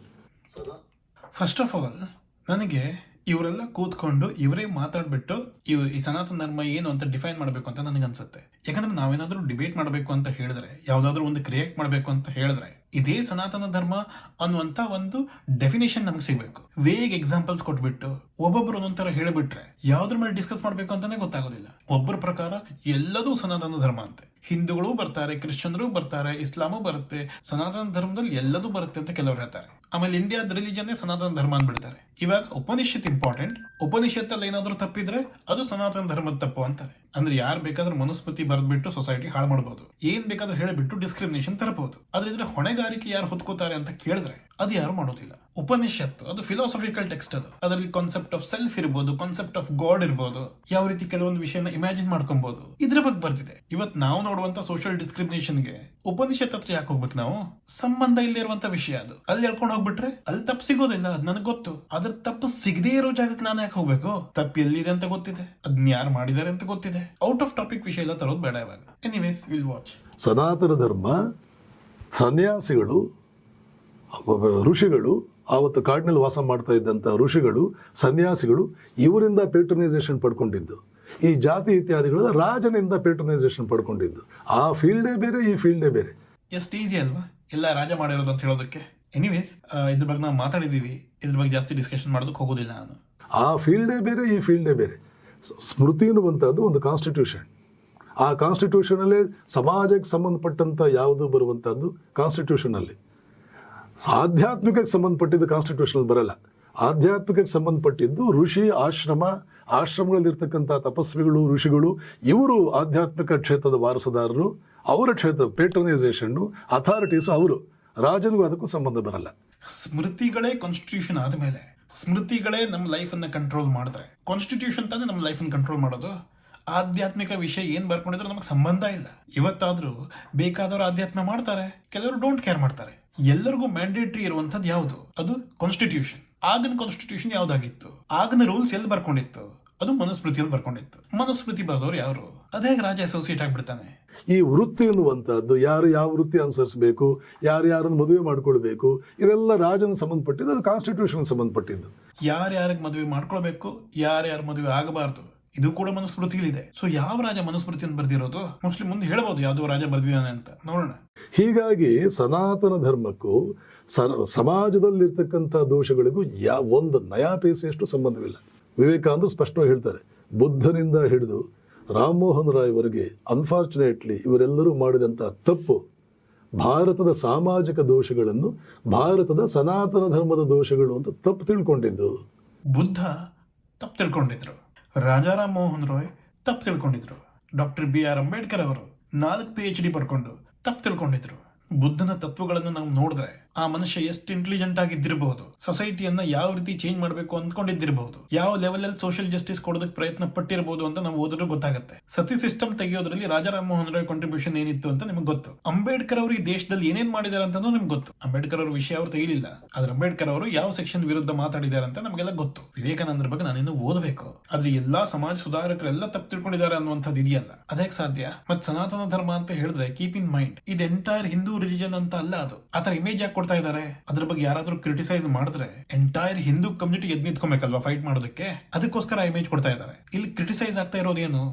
ಫಸ್ಟ್ ಆಫ್ ಆಲ್ ನನಗೆ ಇವರೆಲ್ಲ ಕೂತ್ಕೊಂಡು ಇವರೇ ಮಾತಾಡ್ಬಿಟ್ಟು ಈ ಸನಾತನ ಧರ್ಮ ಏನು ಅಂತ ಡಿಫೈನ್ ಮಾಡಬೇಕು ಅಂತ ನನಗನ್ಸುತ್ತೆ. ಯಾಕಂದ್ರೆ ನಾವೇನಾದ್ರೂ ಡಿಬೇಟ್ ಮಾಡಬೇಕು ಅಂತ ಹೇಳಿದ್ರೆ, ಯಾವ್ದಾದ್ರು ಒಂದು ಕ್ರಿಯೇಟ್ ಮಾಡಬೇಕು ಅಂತ ಹೇಳಿದ್ರೆ, ಇದೇ ಸನಾತನ ಧರ್ಮ ಅನ್ನುವಂತ ಒಂದು ಡೆಫಿನೇಷನ್ ನಮ್ಗೆ ಸಿಗ್ಬೇಕು. ವೇಗ್ ಎಕ್ಸಾಂಪಲ್ಸ್ ಕೊಟ್ಬಿಟ್ಟು ಒಬ್ಬೊಬ್ರು ಒಂದೊಂಥರ ಹೇಳಿಬಿಟ್ರೆ ಯಾವ್ದ್ರ ಮೇಲೆ ಡಿಸ್ಕಸ್ ಮಾಡ್ಬೇಕು ಅಂತಾನೆ ಗೊತ್ತಾಗೋದಿಲ್ಲ. ಒಬ್ಬರ ಪ್ರಕಾರ ಎಲ್ಲದೂ ಸನಾತನ ಧರ್ಮ ಅಂತೆ, ಹಿಂದೂಗಳು ಬರ್ತಾರೆ, ಕ್ರಿಶ್ಚಿಯನ್ರು ಬರ್ತಾರೆ, ಇಸ್ಲಾಮು ಬರುತ್ತೆ, ಸನಾತನ ಧರ್ಮದಲ್ಲಿ ಎಲ್ಲದೂ ಬರುತ್ತೆ ಅಂತ ಕೆಲವರು ಹೇಳ್ತಾರೆ. ಆಮೇಲೆ ಇಂಡಿಯಾದ ರಿಲಿಜನ್ ಸನಾತನ ಧರ್ಮ ಅಂದ್ಬಿಡ್ತಾರೆ. ಇವಾಗ ಉಪನಿಷತ್ ಇಂಪಾರ್ಟೆಂಟ್, ಉಪನಿಷತ್ತಲ್ಲಿ ಏನಾದ್ರೂ ತಪ್ಪಿದ್ರೆ ಅದು ಸನಾತನ ಧರ್ಮದ ತಪ್ಪು ಅಂತಾರೆ. ಅಂದ್ರೆ ಯಾರು ಬೇಕಾದ್ರೂ ಮನುಸ್ಮೃತಿ ಬರೆದ್ಬಿಟ್ಟು ಸೊಸೈಟಿ ಹಾಳು ಮಾಡಬಹುದು, ಏನ್ ಬೇಕಾದ್ರೂ ಹೇಳಿಬಿಟ್ಟು ಡಿಸ್ಕ್ರಿಮಿನೇಷನ್ ತರಬಹುದು. ಆದ್ರೆ ಇದ್ರೆ ಹೊಣೆಗಾರಿಕೆ ಯಾರು ಹೊತ್ಕೋತಾರೆ ಅಂತ ಕೇಳಿದ್ರೆ ಅದು ಯಾರು ಮಾಡೋದಿಲ್ಲ. ಉಪನಿಷತ್ತು ಅದು ಫಿಲಾಸಫಿಕಲ್ ಟೆಕ್ಸ್ಟ್. ಅದರಲ್ಲಿ ಕಾನ್ಸೆಪ್ಟ್ ಆಫ್ ಸೆಲ್ಫ್ ಇರ್ಬೋದು, ಕಾನ್ಸೆಪ್ಟ್ ಆಫ್ ಗಾಡ್ ಇರ್ಬೋದು, ಯಾವ ರೀತಿ ಕೆಲವೊಂದು ವಿಷಯನ ಇಮ್ಯಾಜಿನ್ ಮಾಡ್ಕೊಬಹುದು, ಇದ್ರ ಬಗ್ಗೆ ಬರ್ತಿದೆ. ಇವತ್ತು ನಾವು ನೋಡುವಂತ ಸೋಷಿಯಲ್ ಡಿಸ್ಕ್ರಿಮಿನೇಷನ್ಗೆ ಉಪನಿಷತ್ ಹತ್ರ ಯಾಕೆ ಹೋಗ್ಬೇಕು ನಾವು? ಸಂಬಂಧ ಇಲ್ಲೇ ಇರುವಂತ ವಿಷಯ ಅದು. ಅಲ್ಲಿ ಹೇಳ್ಕೊಂಡು ಹೋಗ್ಬಿಟ್ರೆ ಅಲ್ಲಿ ತಪ್ಪು ಸಿಗೋದಿಲ್ಲ, ಅದ್ ನನಗೆ ಗೊತ್ತು. ಅದ್ರ ತಪ್ಪು ಸಿಗದೇ ಇರೋ ಜಾಗಕ್ಕೆ ನಾನು ಯಾಕೆ ಹೋಗ್ಬೇಕು? ತಪ್ಪು ಎಲ್ಲಿದೆ ಅಂತ ಗೊತ್ತಿದೆ, ಅದನ್ನ ಯಾರು ಮಾಡಿದ್ದಾರೆ ಅಂತ ಗೊತ್ತಿದೆ. ಔಟ್ ಆಫ್ ಟಾಪಿಕ್ ವಿಷಯ ಎಲ್ಲ ತರೋದು ಬೇಡ ಇವಾಗ. Anyways, will watch. ಸನಾತನ ಧರ್ಮ ಸನ್ಯಾಸಿಗಳು, ಋಷಿಗಳು, ಆವತ್ತು ಕಾಡಿನಲ್ಲಿ ವಾಸ ಮಾಡ್ತಾ ಇದ್ದಂಥ ಋಷಿಗಳು, ಸನ್ಯಾಸಿಗಳು ಇವರಿಂದ ಪೇಟ್ರನೈಸೇಷನ್ ಪಡ್ಕೊಂಡಿದ್ದು. ಈ ಜಾತಿ ಇತ್ಯಾದಿಗಳು ರಾಜನಿಂದ ಪೇಟ್ರನೈಸೇಷನ್ ಪಡ್ಕೊಂಡಿದ್ದು. ಆ ಫೀಲ್ಡೇ ಬೇರೆ, ಈ ಫೀಲ್ಡೇ ಬೇರೆ. ಎಷ್ಟು ಈಸಿ ಅಲ್ವಾ ಎಲ್ಲ ರಾಜ ಮಾಡಿರೋದು ಅಂತ ಹೇಳೋದಕ್ಕೆ. ಎನಿವೇಸ್, ಇದ್ರ ಬಗ್ಗೆ ನಾವು ಮಾತಾಡಿದೀವಿ, ಇದ್ರ ಬಗ್ಗೆ ಜಾಸ್ತಿ ಡಿಸ್ಕಷನ್ ಮಾಡೋದಕ್ಕೆ ಹೋಗೋದಿಲ್ಲ ನಾನು. ಆ ಫೀಲ್ಡೇ ಬೇರೆ, ಈ ಫೀಲ್ಡೇ ಬೇರೆ. ಸ್ಮೃತಿ ಅನ್ನುವಂಥದ್ದು ಒಂದು ಕಾನ್ಸ್ಟಿಟ್ಯೂಷನ್. ಆ ಕಾನ್ಸ್ಟಿಟ್ಯೂಷನಲ್ಲೇ ಸಮಾಜಕ್ಕೆ ಸಂಬಂಧಪಟ್ಟಂಥ ಯಾವುದು ಬರುವಂಥದ್ದು ಕಾನ್ಸ್ಟಿಟ್ಯೂಷನಲ್ಲಿ. ಆಧ್ಯಾತ್ಮಿಕಕ್ಕೆ ಸಂಬಂಧಪಟ್ಟಿದ್ದು ಕಾನ್ಸ್ಟಿಟ್ಯೂಷನ್ ಬರಲ್ಲ. ಆಧ್ಯಾತ್ಮಿಕಕ್ಕೆ ಸಂಬಂಧಪಟ್ಟಿದ್ದು ಋಷಿ ಆಶ್ರಮಗಳಲ್ಲಿರ್ತಕ್ಕಂಥ ತಪಸ್ವಿಗಳು, ಋಷಿಗಳು, ಇವರು ಆಧ್ಯಾತ್ಮಿಕ ಕ್ಷೇತ್ರದ ವಾರಸುದಾರರು. ಅವರ ಕ್ಷೇತ್ರ ಪೇಟ್ರನೈಸೇಷನ್, ಅಥಾರಿಟೀಸು ಅವರು. ರಾಜನಿಗೂ ಅದಕ್ಕೂ ಸಂಬಂಧ ಬರಲ್ಲ. ಸ್ಮೃತಿಗಳೇ ಕಾನ್ಸ್ಟಿಟ್ಯೂಷನ್ ಆದ್ಮೇಲೆ, ಸ್ಮೃತಿಗಳೇ ನಮ್ಮ ಲೈಫ್ ಅನ್ನ ಕಂಟ್ರೋಲ್ ಮಾಡಿದ್ರೆ, ಕಾನ್ಸ್ಟಿಟ್ಯೂಷನ್ ತಾನೇ ನಮ್ಮ ಲೈಫ್ ಅನ್ನು ಕಂಟ್ರೋಲ್ ಮಾಡೋದು. ಆಧ್ಯಾತ್ಮಿಕ ವಿಷಯ ಏನ್ ಬರ್ಕೊಂಡಿದ್ರೆ ನಮಗೆ ಸಂಬಂಧ ಇಲ್ಲ. ಇವತ್ತಾದ್ರೂ ಬೇಕಾದವರು ಆಧ್ಯಾತ್ಮ ಮಾಡ್ತಾರೆ, ಕೆಲವರು ಡೋಂಟ್ ಕೇರ್ ಮಾಡ್ತಾರೆ. ಎಲ್ಲರಿಗೂ ಮ್ಯಾಂಡೇಟರಿ ಇರುವಂತದ್ದು ಯಾವುದು? ಅದು ಕಾನ್ಸ್ಟಿಟ್ಯೂಷನ್. ಆಗಿನ ಕಾನ್ಸ್ಟಿಟ್ಯೂಷನ್ ಯಾವ್ದಾಗಿತ್ತು? ಆಗಿನ ರೂಲ್ಸ್ ಎಲ್ಲಿ ಬರ್ಕೊಂಡಿತ್ತು? ಅದು ಮನುಸ್ಮೃತಿಯಲ್ಲಿ ಬರ್ಕೊಂಡಿತ್ತು. ಮನುಸ್ಮೃತಿ ಬರೆದವ್ರು ಯಾರು? ಅದೇ ರಾಜ ಅಸೋಸಿಯೇಟ್ ಆಗ್ಬಿಡ್ತಾನೆ. ಈ ವೃತ್ತಿ ಎನ್ನುವಂಥದ್ದು, ಯಾರು ಯಾವ ವೃತ್ತಿ ಅನುಸರಿಸಬೇಕು, ಯಾರನ್ನು ಮದುವೆ ಮಾಡ್ಕೊಳ್ಬೇಕು, ಇದೆಲ್ಲ ರಾಜನ ಸಂಬಂಧಪಟ್ಟಿದ್ದು, ಅದು ಕಾನ್ಸ್ಟಿಟ್ಯೂಷನ್ ಸಂಬಂಧಪಟ್ಟಿದ್ದು. ಯಾರ್ಯಾರಿಗೆ ಮದುವೆ ಮಾಡ್ಕೊಳ್ಬೇಕು, ಯಾರ್ಯಾರ ಮದುವೆ ಆಗಬಾರ್ದು, ಇದು ಕೂಡ ಮನುಸ್ಮೃತಿಲಿದೆ. ಸೊ ಯಾವ ರಾಜ ಮನುಸ್ಮೃತಿಯನ್ನು ಬರ್ದಿರೋದು? ಮೋಸ್ಟ್ಲಿ ಮುಂದೆ ಹೇಳ್ಬೋದು ಯಾವ್ದೋ ರಾಜ ಬರ್ದಿದ್ದಾನೆ ಅಂತ, ನೋಡೋಣ. ಹೀಗಾಗಿ ಸನಾತನ ಧರ್ಮಕ್ಕೂ ಸಮಾಜದಲ್ಲಿರ್ತಕ್ಕಂಥ ದೋಷಗಳಿಗೂ ಒಂದು ನಯಾ ಪೈಸೆಯಷ್ಟು ಸಂಬಂಧವಿಲ್ಲ. ವಿವೇಕಾನಂದರು ಸ್ಪಷ್ಟವಾಗಿ ಹೇಳ್ತಾರೆ, ಬುದ್ಧನಿಂದ ಹಿಡಿದು ರಾಮಮೋಹನ್ ರಾಯ್ವರೆಗೆ ಅನ್ಫಾರ್ಚುನೇಟ್ಲಿ ಇವರೆಲ್ಲರೂ ಮಾಡಿದಂಥ ತಪ್ಪು ಭಾರತದ ಸಾಮಾಜಿಕ ದೋಷಗಳನ್ನು ಭಾರತದ ಸನಾತನ ಧರ್ಮದ ದೋಷಗಳು ಅಂತ ತಪ್ಪು ತಿಳ್ಕೊಂಡಿದ್ದು. ಬುದ್ಧ ತಪ್ಪು ತಿಳ್ಕೊಂಡಿದ್ರು, ರಾಜಾರಾಮ್ ಮೋಹನ್ ರಾಯ್ ತಪ್ಪು ತಿಳ್ಕೊಂಡಿದ್ರು, ಡಾಕ್ಟರ್ BR ಅಂಬೇಡ್ಕರ್ ಅವರು 4 PhD ಪಡ್ಕೊಂಡು ತಪ್ಪು ತಿಳ್ಕೊಂಡಿದ್ರು. ಬುದ್ಧನ ತತ್ವಗಳನ್ನು ನಾವು ನೋಡಿದ್ರೆ ಆ ಮನುಷ್ಯ ಎಷ್ಟು ಇಂಟೆಲಿಜೆಂಟ್ ಆಗಿದ್ದಿರಬಹುದು, ಸೊಸೈಟಿಯನ್ನ ಯಾವ ರೀತಿ ಚೇಂಜ್ ಮಾಡಬೇಕು ಅಂದ್ಕೊಂಡಿದ್ದಿರಬಹುದು, ಯಾವ ಲೆವೆಲ್ ಅಲ್ಲಿ ಸೋಷಿಯಲ್ ಜಸ್ಟಿಸ್ ಕೊಡೋದಕ್ಕೆ ಪ್ರಯತ್ನ ಪಟ್ಟಿರಬಹುದು ಅಂತ ನಾವು ಓದಿದ್ರೆ ಗೊತ್ತಾಗುತ್ತೆ. ಸತಿ ಸಿಸ್ಟಮ್ ತೆಗೆಯೋದ್ರಲ್ಲಿ ರಾಜಾರಾಮ್ ಮೋಹನ್ ರಾಯ್ ಕಾಂಟ್ರಿಬ್ಯೂಷನ್ ಏನಿತ್ತು ಅಂತ ನಿಮ್ಗೆ ಗೊತ್ತು. ಅಂಬೇಡ್ಕರ್ ಅವರು ಈ ದೇಶದಲ್ಲಿ ಏನೇನ್ ಮಾಡಿದ್ದಾರೆ ಅಂತ ನಿಮ್ಗೆ ಗೊತ್ತು. ಅಂಬೇಡ್ಕರ್ ಅವ್ರ ವಿಷಯ ಅವರು ತೆಗಿಲಿಲ್ಲ, ಆದ್ರೆ ಅಂಬೇಡ್ಕರ್ ಅವರು ಯಾವ ಸೆಕ್ಷನ್ ವಿರುದ್ಧ ಮಾತಾಡಿದ್ದಾರೆ ಅಂತ ನಮಗೆಲ್ಲ ಗೊತ್ತು. ವಿವೇಕಾನಂದರ ಬಗ್ಗೆ ನಾನಿನ್ನು ಓದಬೇಕು, ಆದ್ರೆ ಎಲ್ಲಾ ಸಮಾಜ ಸುಧಾರಕರೆಲ್ಲ ತಪ್ಪು ತಿಳ್ಕೊಂಡಿದ್ದಾರೆ ಅನ್ನುವಂಥದ್ದು ಇದೆಯಲ್ಲ, ಅದಕ್ಕೆ ಸಾಧ್ಯ. ಮತ್ ಸನಾತನ ಧರ್ಮ ಅಂತ ಹೇಳಿದ್ರೆ ಕೀಪ್ ಇನ್ ಮೈಂಡ್, ಇದು ಎಂಟೈರ್ ಹಿಂದೂ ರಿಲಿಜನ್ ಅಂತ ಅಲ್ಲ. ಅದು ಆತರ ಇಮೇಜ್ ಯಾಕೆ ಕೊಡ್ತಾ ಇದ್ದಾರೆ? ಅದ್ರ ಬಗ್ಗೆ ಯಾರಾದ್ರೂ ಕ್ರಿಟಿಸೈಸ್ ಮಾಡಿದ್ರೆ ಎಂಟೈರ್ ಹಿಂದೂ ಕಮ್ಯುನಿಟಿ ಎದ್ದು ನಿಂತ್ಕೊಬೇಕಲ್ವಾ ಫೈಟ್ ಮಾಡೋದಕ್ಕೆ, ಅದಕ್ಕೋಸ್ಕರ ಇಮೇಜ್ ಕೊಡ್ತಾ ಇದ್ದಾರೆ. ಇಲ್ಲಿ ಕ್ರಿಟಿಸೈಸ್ ಆಗ್ತಾ ಇರೋದೇನು?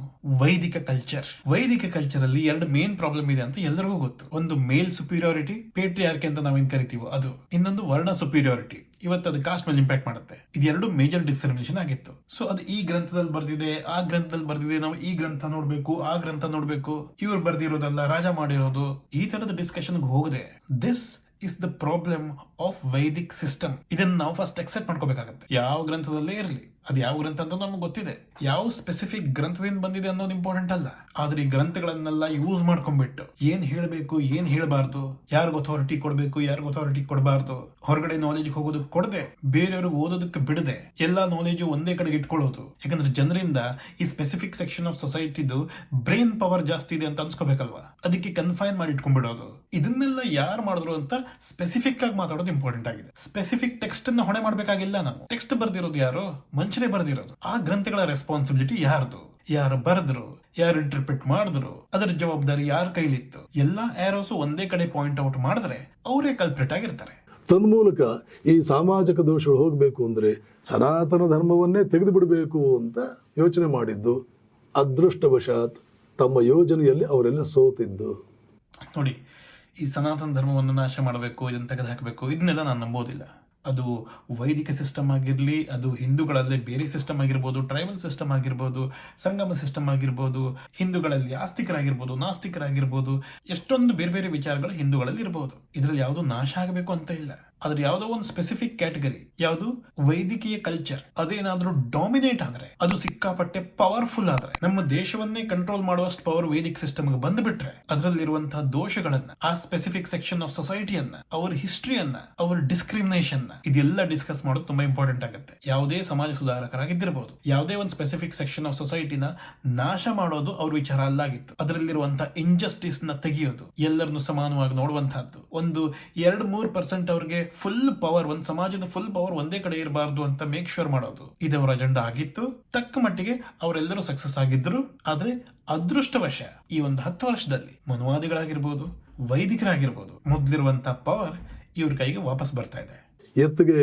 ವೈದಿಕ ಕಲ್ಚರ್. ವೈದಿಕ ಕಲ್ಚರ್ ಅಲ್ಲಿ 2 ಮೇನ್ ಪ್ರಾಬ್ಲಮ್ ಇದೆ ಅಂತ ಎಲ್ಲರಿಗೂ ಗೊತ್ತು. ಒಂದು ಮೇಲ್ ಸುಪೀರಿಯಾರಿಟಿ, ಪೇಟ್ರಿಯಾರ್ಕಿ ಅಂತ ನಾವೇನ್ ಕರಿತೀವೋ ಅದು. ಇನ್ನೊಂದು ವರ್ಣ ಸುಪೀರಿಯಾರಿಟಿ. ಇವತ್ತು ಅದು ಕಾಸ್ಟ್ ಮೇಲೆ ಇಂಪ್ಯಾಕ್ಟ್ ಮಾಡುತ್ತೆ. ಇದೆರಡು ಮೇಜರ್ ಡಿಸ್ಕ್ರಿಮಿನೇಷನ್ ಆಗಿತ್ತು. ಸೊ ಅದು ಈ ಗ್ರಂಥದಲ್ಲಿ ಬರ್ದಿದೆ, ಆ ಗ್ರಂಥದಲ್ಲಿ ಬರ್ದಿದೆ, ನಾವು ಈ ಗ್ರಂಥ ನೋಡ್ಬೇಕು, ಆ ಗ್ರಂಥ ನೋಡ್ಬೇಕು, ಇವ್ರು ಬರ್ದಿರೋದಲ್ಲ, ರಾಜ ಮಾಡಿರೋದು, ಈ ತರದ ಡಿಸ್ಕಷನ್ ಹೋಗದೆ this is the problem of Vaidik system. ಇದನ್ನ ನಾವು ಫಸ್ಟ್ ಅಕ್ಸೆಪ್ಟ್ ಮಾಡ್ಕೋಬೇಕಾಗತ್ತೆ. ಯಾವ ಗ್ರಂಥದಲ್ಲೇ ಇರಲಿ, ಅದು ಯಾವ ಗ್ರಂಥ ಅಂತ ನಮ್ಗೆ ಗೊತ್ತಿದೆ. ಯಾವ ಸ್ಪೆಸಿಫಿಕ್ ಗ್ರಂಥದಿಂದ ಬಂದಿದೆ ಅನ್ನೋದು ಇಂಪಾರ್ಟೆಂಟ್ ಅಲ್ಲ. ಆದ್ರೆ ಈ ಗ್ರಂಥಗಳನ್ನೆಲ್ಲ ಯೂಸ್ ಮಾಡ್ಕೊಂಡ್ಬಿಟ್ಟು ಏನ್ ಹೇಳಬೇಕು, ಏನ್ ಹೇಳಬಾರ್ದು, ಯಾರಿಗೂ ಅಥಾರಿಟಿ ಕೊಡಬೇಕು, ಯಾರಿಗೂ ಅಥಾರಿಟಿ ಕೊಡಬಾರ್ದು, ಹೊರಗಡೆ ನಾಲೆಜ್ ಹೋಗೋದಕ್ಕೆ ಕೊಡದೆ, ಬೇರೆಯವ್ರಿಗೆ ಓದೋದಕ್ಕೆ ಬಿಡದೆ, ಎಲ್ಲಾ ನಾಲೆಜು ಒಂದೇ ಕಡೆಗೆ ಇಟ್ಕೊಳ್ಳೋದು. ಯಾಕಂದ್ರೆ ಜನರಿಂದ ಈ ಸ್ಪೆಸಿಫಿಕ್ ಸೆಕ್ಷನ್ ಆಫ್ ಸೊಸೈಟಿದು ಬ್ರೈನ್ ಪವರ್ ಜಾಸ್ತಿ ಇದೆ ಅಂತ ಅನ್ಸ್ಕೋಬೇಕಲ್ವಾ, ಅದಕ್ಕೆ ಕನ್ಫೈನ್ ಮಾಡಿ ಇಟ್ಕೊಂಡ್ಬಿಡೋದು. ಇದನ್ನೆಲ್ಲ ಯಾರು ಮಾಡಿದ್ರು ಅಂತ ಸ್ಪೆಸಿಫಿಕ್ ಆಗಿ ಮಾತಾಡೋದು ಇಂಪಾರ್ಟೆಂಟ್ ಆಗಿದೆ. ಸ್ಪೆಸಿಫಿಕ್ ಟೆಕ್ಸ್ಟ್ ಅನ್ನ ಹೊಣೆ ಮಾಡ್ಬೇಕಾಗಿಲ್ಲ. ನಾವು ಟೆಕ್ಸ್ಟ್ ಬರ್ದಿರೋದು ಯಾರು, ಮನುಷ್ಯರೇ ಬರ್ದಿರೋದು. ಆ ಗ್ರಂಥಗಳ ರೆಸ್ಪಾನ್ಸಿಬಿಲಿಟಿ ಯಾರ್ದು, ಯಾರು ಬರೆದ್ರು, ಯಾರು ಇಂಟರ್ಪ್ರಿಟ್ ಮಾಡಿದ್ರು, ಅದರ ಜವಾಬ್ದಾರಿ ಯಾರ ಕೈಲಿತ್ತು, ಎಲ್ಲಾ ಆರೋಸ್ ಒಂದೇ ಕಡೆ ಪಾಯಿಂಟ್ ಔಟ್ ಮಾಡಿದ್ರೆ ಅವರೇ ಕಲ್ಪ್ರಿಟ್ ಆಗಿರ್ತಾರೆ. ತನ್ಮೂಲಕ ಈ ಸಾಮಾಜಿಕ ದೋಷಗಳು ಹೋಗಬೇಕು ಅಂದ್ರೆ ಸನಾತನ ಧರ್ಮವನ್ನೇ ತೆಗೆದು ಬಿಡಬೇಕು ಅಂತ ಯೋಚನೆ ಮಾಡಿದ್ದು. ಅದೃಷ್ಟವಶಾತ್ ತಮ್ಮ ಯೋಜನೆಯಲ್ಲಿ ಅವರೆಲ್ಲ ಸೋತಿದ್ದು. ನೋಡಿ, ಈ ಸನಾತನ ಧರ್ಮವನ್ನು ನಾಶ ಮಾಡಬೇಕು, ಇದನ್ನ ತೆಗೆದು ಹಾಕಬೇಕು, ಇದನ್ನೆಲ್ಲ ನಾನು ನಂಬೋದಿಲ್ಲ. ಅದು ವೈದಿಕ ಸಿಸ್ಟಮ್ ಆಗಿರಲಿ, ಅದು ಹಿಂದೂಗಳಲ್ಲೇ ಬೇರೆ ಸಿಸ್ಟಮ್ ಆಗಿರ್ಬೋದು, ಟ್ರೈಬಲ್ ಸಿಸ್ಟಮ್ ಆಗಿರ್ಬೋದು, ಸಂಗಮ ಸಿಸ್ಟಮ್ ಆಗಿರ್ಬೋದು, ಹಿಂದೂಗಳಲ್ಲಿ ಆಸ್ತಿಕರಾಗಿರ್ಬೋದು, ನಾಸ್ತಿಕರಾಗಿರ್ಬೋದು, ಎಷ್ಟೊಂದು ಬೇರೆ ಬೇರೆ ವಿಚಾರಗಳು ಹಿಂದೂಗಳಲ್ಲಿ ಇರಬಹುದು. ಇದರಲ್ಲಿ ಯಾವುದು ನಾಶ ಆಗಬೇಕು ಅಂತ ಇಲ್ಲ. ಆದ್ರೆ ಯಾವುದೋ ಒಂದು ಸ್ಪೆಸಿಫಿಕ್ ಕ್ಯಾಟಗರಿ, ಯಾವುದು ವೈದಿಕೀಯ ಕಲ್ಚರ್, ಅದೇನಾದ್ರೂ ಡಾಮಿನೇಟ್ ಆದ್ರೆ, ಅದು ಸಿಕ್ಕಾಪಟ್ಟೆ ಪವರ್ಫುಲ್ ಆದ್ರೆ, ನಮ್ಮ ದೇಶವನ್ನೇ ಕಂಟ್ರೋಲ್ ಮಾಡುವಷ್ಟು ಪವರ್ ವೈದಿಕ್ ಸಿಸ್ಟಮ್ ಬಂದ್ಬಿಟ್ರೆ, ಅದರಲ್ಲಿರುವಂತಹ ದೋಷಗಳನ್ನ, ಆ ಸ್ಪೆಸಿಫಿಕ್ ಸೆಕ್ಷನ್ ಆಫ್ ಸೊಸೈಟಿಯನ್ನ, ಅವರ ಹಿಸ್ಟ್ರಿಯನ್ನ, ಅವರ ಡಿಸ್ಕ್ರಿಮಿನೇಷನ್ ಇದೆಲ್ಲ ಡಿಸ್ಕಸ್ ಮಾಡೋದು ತುಂಬಾ ಇಂಪಾರ್ಟೆಂಟ್ ಆಗುತ್ತೆ. ಯಾವುದೇ ಸಮಾಜ ಸುಧಾರಕರಾಗಿದ್ದಿರಬಹುದು, ಯಾವುದೇ ಒಂದು ಸ್ಪೆಸಿಫಿಕ್ ಸೆಕ್ಷನ್ ಆಫ್ ಸೊಸೈಟಿನ ನಾಶ ಮಾಡೋದು ಅವ್ರ ವಿಚಾರ ಅಲ್ಲಾಗಿತ್ತು. ಅದರಲ್ಲಿರುವಂತಹ ಇಂಜಸ್ಟಿಸ್ ನ ತೆಗೆಯೋದು, ಎಲ್ಲರನ್ನು ಸಮಾನವಾಗಿ ನೋಡುವಂತಹದ್ದು, ಒಂದು 2-3% ಅವ್ರಿಗೆ ಫುಲ್ ಪವರ್, ಒಂದು ಸಮಾಜದ ಫುಲ್ ಪವರ್ ಒಂದೇ ಕಡೆ ಇರಬಾರ್ದು ಅಂತ ಮೇಕ್ ಶೋರ್ ಮಾಡೋದು, ಇದವರ ಅಜೆಂಡಾ ಆಗಿತ್ತು. ತಕ್ಕ ಮಟ್ಟಿಗೆ ಅವರೆಲ್ಲರೂ ಸಕ್ಸಸ್ ಆಗಿದ್ರು. ಆದ್ರೆ ಅದೃಷ್ಟವಶ ಈ ಒಂದು 10 ವರ್ಷದಲ್ಲಿ ಮನುವಾದಿಗಳಾಗಿರ್ಬೋದು, ವೈದಿಕರಾಗಿರ್ಬೋದು, ಮೊದಲಿರುವಂತಹ ಪವರ್ ಇವ್ರ ಕೈಗೆ ವಾಪಸ್ ಬರ್ತಾ ಇದೆ. ಎತ್ತಿಗೆ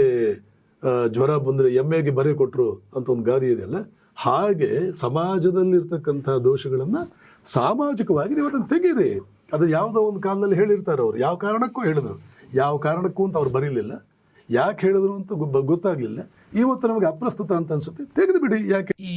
ಜ್ವರ ಬಂದ್ರೆ ಎಮ್ಮೆಗೆ ಬರೆ ಕೊಟ್ರು ಅಂತ ಒಂದು ಗಾದೆ ಇದೆಯಲ್ಲ, ಹಾಗೆ ಸಮಾಜದಲ್ಲಿರ್ತಕ್ಕಂಥ ದೋಷಗಳನ್ನ ಸಾಮಾಜಿಕವಾಗಿ ನೀವು ಅದನ್ನು ತೆಗೀರಿ. ಅದು ಯಾವುದೋ ಒಂದು ಕಾಲದಲ್ಲಿ ಹೇಳಿರ್ತಾರೆ ಅವ್ರು, ಯಾವ ಕಾರಣಕ್ಕೂ ಹೇಳಿದ್ರು, ಯಾವ ಕಾರಣಕ್ಕೂ ಅಂತ ಅವ್ರು ಬರೀಲಿಲ್ಲ, ಯಾಕೆ ಹೇಳಿದ್ರು ಅಂತ ಗೊತ್ತಾಗ್ಲಿಲ್ಲ. ಇವತ್ತು ನಮಗೆ ಅಪ್ರಸ್ತುತ ಅಂತ ಅನ್ಸುತ್ತೆ, ತೆಗೆದು ಬಿಡಿ. ಯಾಕೆ ಈ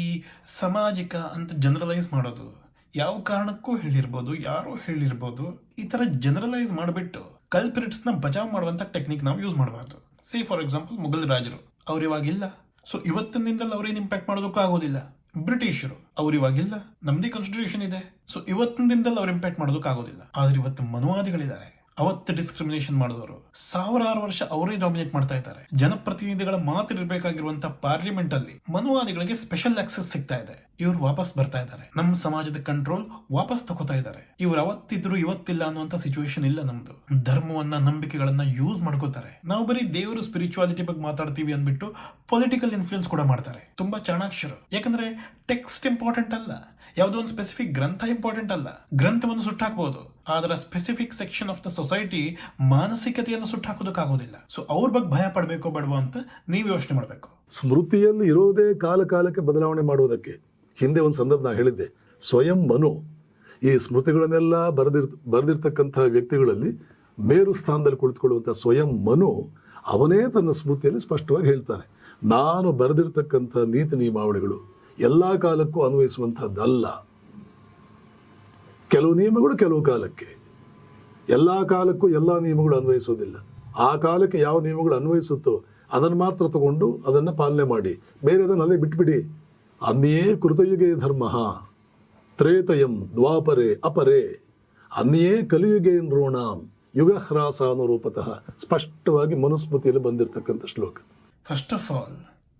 ಸಾಮಾಜಿಕ ಅಂತ ಜನರಲೈಸ್ ಮಾಡೋದು, ಯಾವ ಕಾರಣಕ್ಕೂ ಹೇಳಿರ್ಬೋದು, ಯಾರೋ ಹೇಳಿರ್ಬೋದು, ಈ ತರ ಜನರಲೈಸ್ ಮಾಡಿಬಿಟ್ಟು ಕಲ್ಪ್ರಿಟ್ಸ್ ನ ಬಚಾವ್ ಮಾಡುವಂತ ಟೆಕ್ನಿಕ್ ನಾವು ಯೂಸ್ ಮಾಡಬಾರ್ದು. ಸೇ ಫಾರ್ ಎಕ್ಸಾಂಪಲ್ ಮುಘಲ್ ರಾಜರು, ಅವ್ರು ಇವಾಗಿಲ್ಲ, ಸೊ ಇವತ್ತಿನಿಂದಲೂ ಅವ್ರೇನು ಇಂಪ್ಯಾಕ್ಟ್ ಮಾಡೋದಕ್ಕೂ ಆಗೋದಿಲ್ಲ. ಬ್ರಿಟಿಷರು, ಅವ್ರು ಇವಾಗಿಲ್ಲ, ನಮ್ದೇ ಕಾನ್ಸ್ಟಿಟ್ಯೂಷನ್ ಇದೆ, ಸೊ ಇವತ್ತಿನಿಂದಲೂ ಅವ್ರು ಇಂಪ್ಯಾಕ್ಟ್ ಮಾಡೋದಕ್ಕೆ ಆಗೋದಿಲ್ಲ. ಆದ್ರೆ ಇವತ್ತು ಮನುವಾದಿಗಳಿದ್ದಾರೆ, ಅವತ್ತು ಡಿಸ್ಕ್ರಿಮಿನೇಷನ್ ಮಾಡಿದವರು 1000 ವರ್ಷ ಅವರೇ ಡಾಮಿನೇಟ್ ಮಾಡ್ತಾ ಇದ್ದಾರೆ. ಜನಪ್ರತಿನಿಧಿಗಳ ಮಾತಿರಬೇಕಾಗಿರುವಂತಹ ಪಾರ್ಲಿಮೆಂಟ್ ಅಲ್ಲಿ ಮನುವಾದಿಗಳಿಗೆ ಸ್ಪೆಷಲ್ ಆಕ್ಸೆಸ್ ಸಿಗ್ತಾ ಇದೆ. ಇವ್ರು ವಾಪಸ್ ಬರ್ತಾ ಇದ್ದಾರೆ, ನಮ್ಮ ಸಮಾಜದ ಕಂಟ್ರೋಲ್ ವಾಪಸ್ ತಗೋತಾ ಇದ್ದಾರೆ. ಇವ್ರು ಅವತ್ತಿದ್ರು ಇವತ್ತಿಲ್ಲ ಅನ್ನುವಂತ ಸಿಚುವೇಶನ್ ಇಲ್ಲ. ನಮ್ದು ಧರ್ಮವನ್ನ, ನಂಬಿಕೆಗಳನ್ನ ಯೂಸ್ ಮಾಡ್ಕೋತಾರೆ. ನಾವು ಬರೀ ದೇವರು ಸ್ಪಿರಿಚುವಾಲಿಟಿ ಬಗ್ಗೆ ಮಾತಾಡ್ತೀವಿ ಅಂದ್ಬಿಟ್ಟು ಪೊಲಿಟಿಕಲ್ ಇನ್ಫ್ಲೂಯೆನ್ಸ್ ಕೂಡ ಮಾಡ್ತಾರೆ. ತುಂಬಾ ಚಾಣಾಕ್ಷರು. ಯಾಕಂದ್ರೆ ಟೆಕ್ಸ್ಟ್ ಇಂಪಾರ್ಟೆಂಟ್ ಅಲ್ಲ, ಯಾವುದೋ ಒಂದು ಸ್ಪೆಸಿಫಿಕ್ ಗ್ರಂಥ ಇಂಪಾರ್ಟೆಂಟ್ ಅಲ್ಲ. ಗ್ರಂಥವನ್ನು ಸುಟ್ಟಾಕ್ಬಹುದು, ಆದ್ರೆ specific section of the society ಮಾನಸಿಕತೆಯನ್ನು ಸುಟ್ಟಾಕೋದಕ್ಕಾಗೋದಿಲ್ಲ. ಸೊ ಅವ್ರ ಬಗ್ಗೆ ಭಯ ಪಡಬೇಕೋ ಬೇಡವೋ ಅಂತ ನೀವು ಯೋಚನೆ ಮಾಡಬೇಕು. ಸ್ಮೃತಿಯಲ್ಲಿ ಇರೋದೇ ಕಾಲಕ್ಕೆ ಬದಲಾವಣೆ ಮಾಡುವುದಕ್ಕೆ. ಹಿಂದೆ ಒಂದು ಸಂದರ್ಭ ನಾ ಹೇಳಿದ್ದೆ, ಸ್ವಯಂ ಮನು ಈ ಸ್ಮೃತಿಗಳನ್ನೆಲ್ಲ ಬರೆದಿರ್ತಕ್ಕಂತಹ ವ್ಯಕ್ತಿಗಳಲ್ಲಿ ಮೇರು ಸ್ಥಾನದಲ್ಲಿ ಕುಳಿತುಕೊಳ್ಳುವಂತಹ ಸ್ವಯಂ ಮನು ಅವನೇ ತನ್ನ ಸ್ಮೃತಿಯಲ್ಲಿ ಸ್ಪಷ್ಟವಾಗಿ ಹೇಳ್ತಾನೆ, ನಾನು ಬರೆದಿರ್ತಕ್ಕಂಥ ನೀತಿ ನಿಯಮಾವಳಿಗಳು ಎಲ್ಲಾ ಕಾಲಕ್ಕೂ ಅನ್ವಯಿಸುವಂತಹದ್ದಲ್ಲ. ಕೆಲವು ನಿಯಮಗಳು ಕೆಲವು ಕಾಲಕ್ಕೆ, ಎಲ್ಲಾ ಕಾಲಕ್ಕೂ ಎಲ್ಲಾ ನಿಯಮಗಳು ಅನ್ವಯಿಸೋದಿಲ್ಲ. ಆ ಕಾಲಕ್ಕೆ ಯಾವ ನಿಯಮಗಳು ಅನ್ವಯಿಸುತ್ತೋ ಅದನ್ನು ಮಾತ್ರ ತಗೊಂಡು ಅದನ್ನ ಪಾಲನೆ ಮಾಡಿ, ಬೇರೆದನ್ನ ಅಲ್ಲೇ ಬಿಟ್ಬಿಡಿ. ಅನ್ಯೇ ಕೃತಯುಗೇ ಧರ್ಮ ತ್ರೇತಯಂ ದ್ವಾಪರೇ ಅಪರೇ ಅನ್ಯೇ ಕಲಿಯುಗೇ ನೃಣಾಂ ಯುಗಹ್ರಾಸಾನುರೂಪತಃ ಸ್ಪಷ್ಟವಾಗಿ ಮನುಸ್ಮೃತಿಯಲ್ಲಿ ಬಂದಿರತಕ್ಕಂಥ ಶ್ಲೋಕ. ಫಸ್ಟ್ ಆಫ್ ಆಲ್,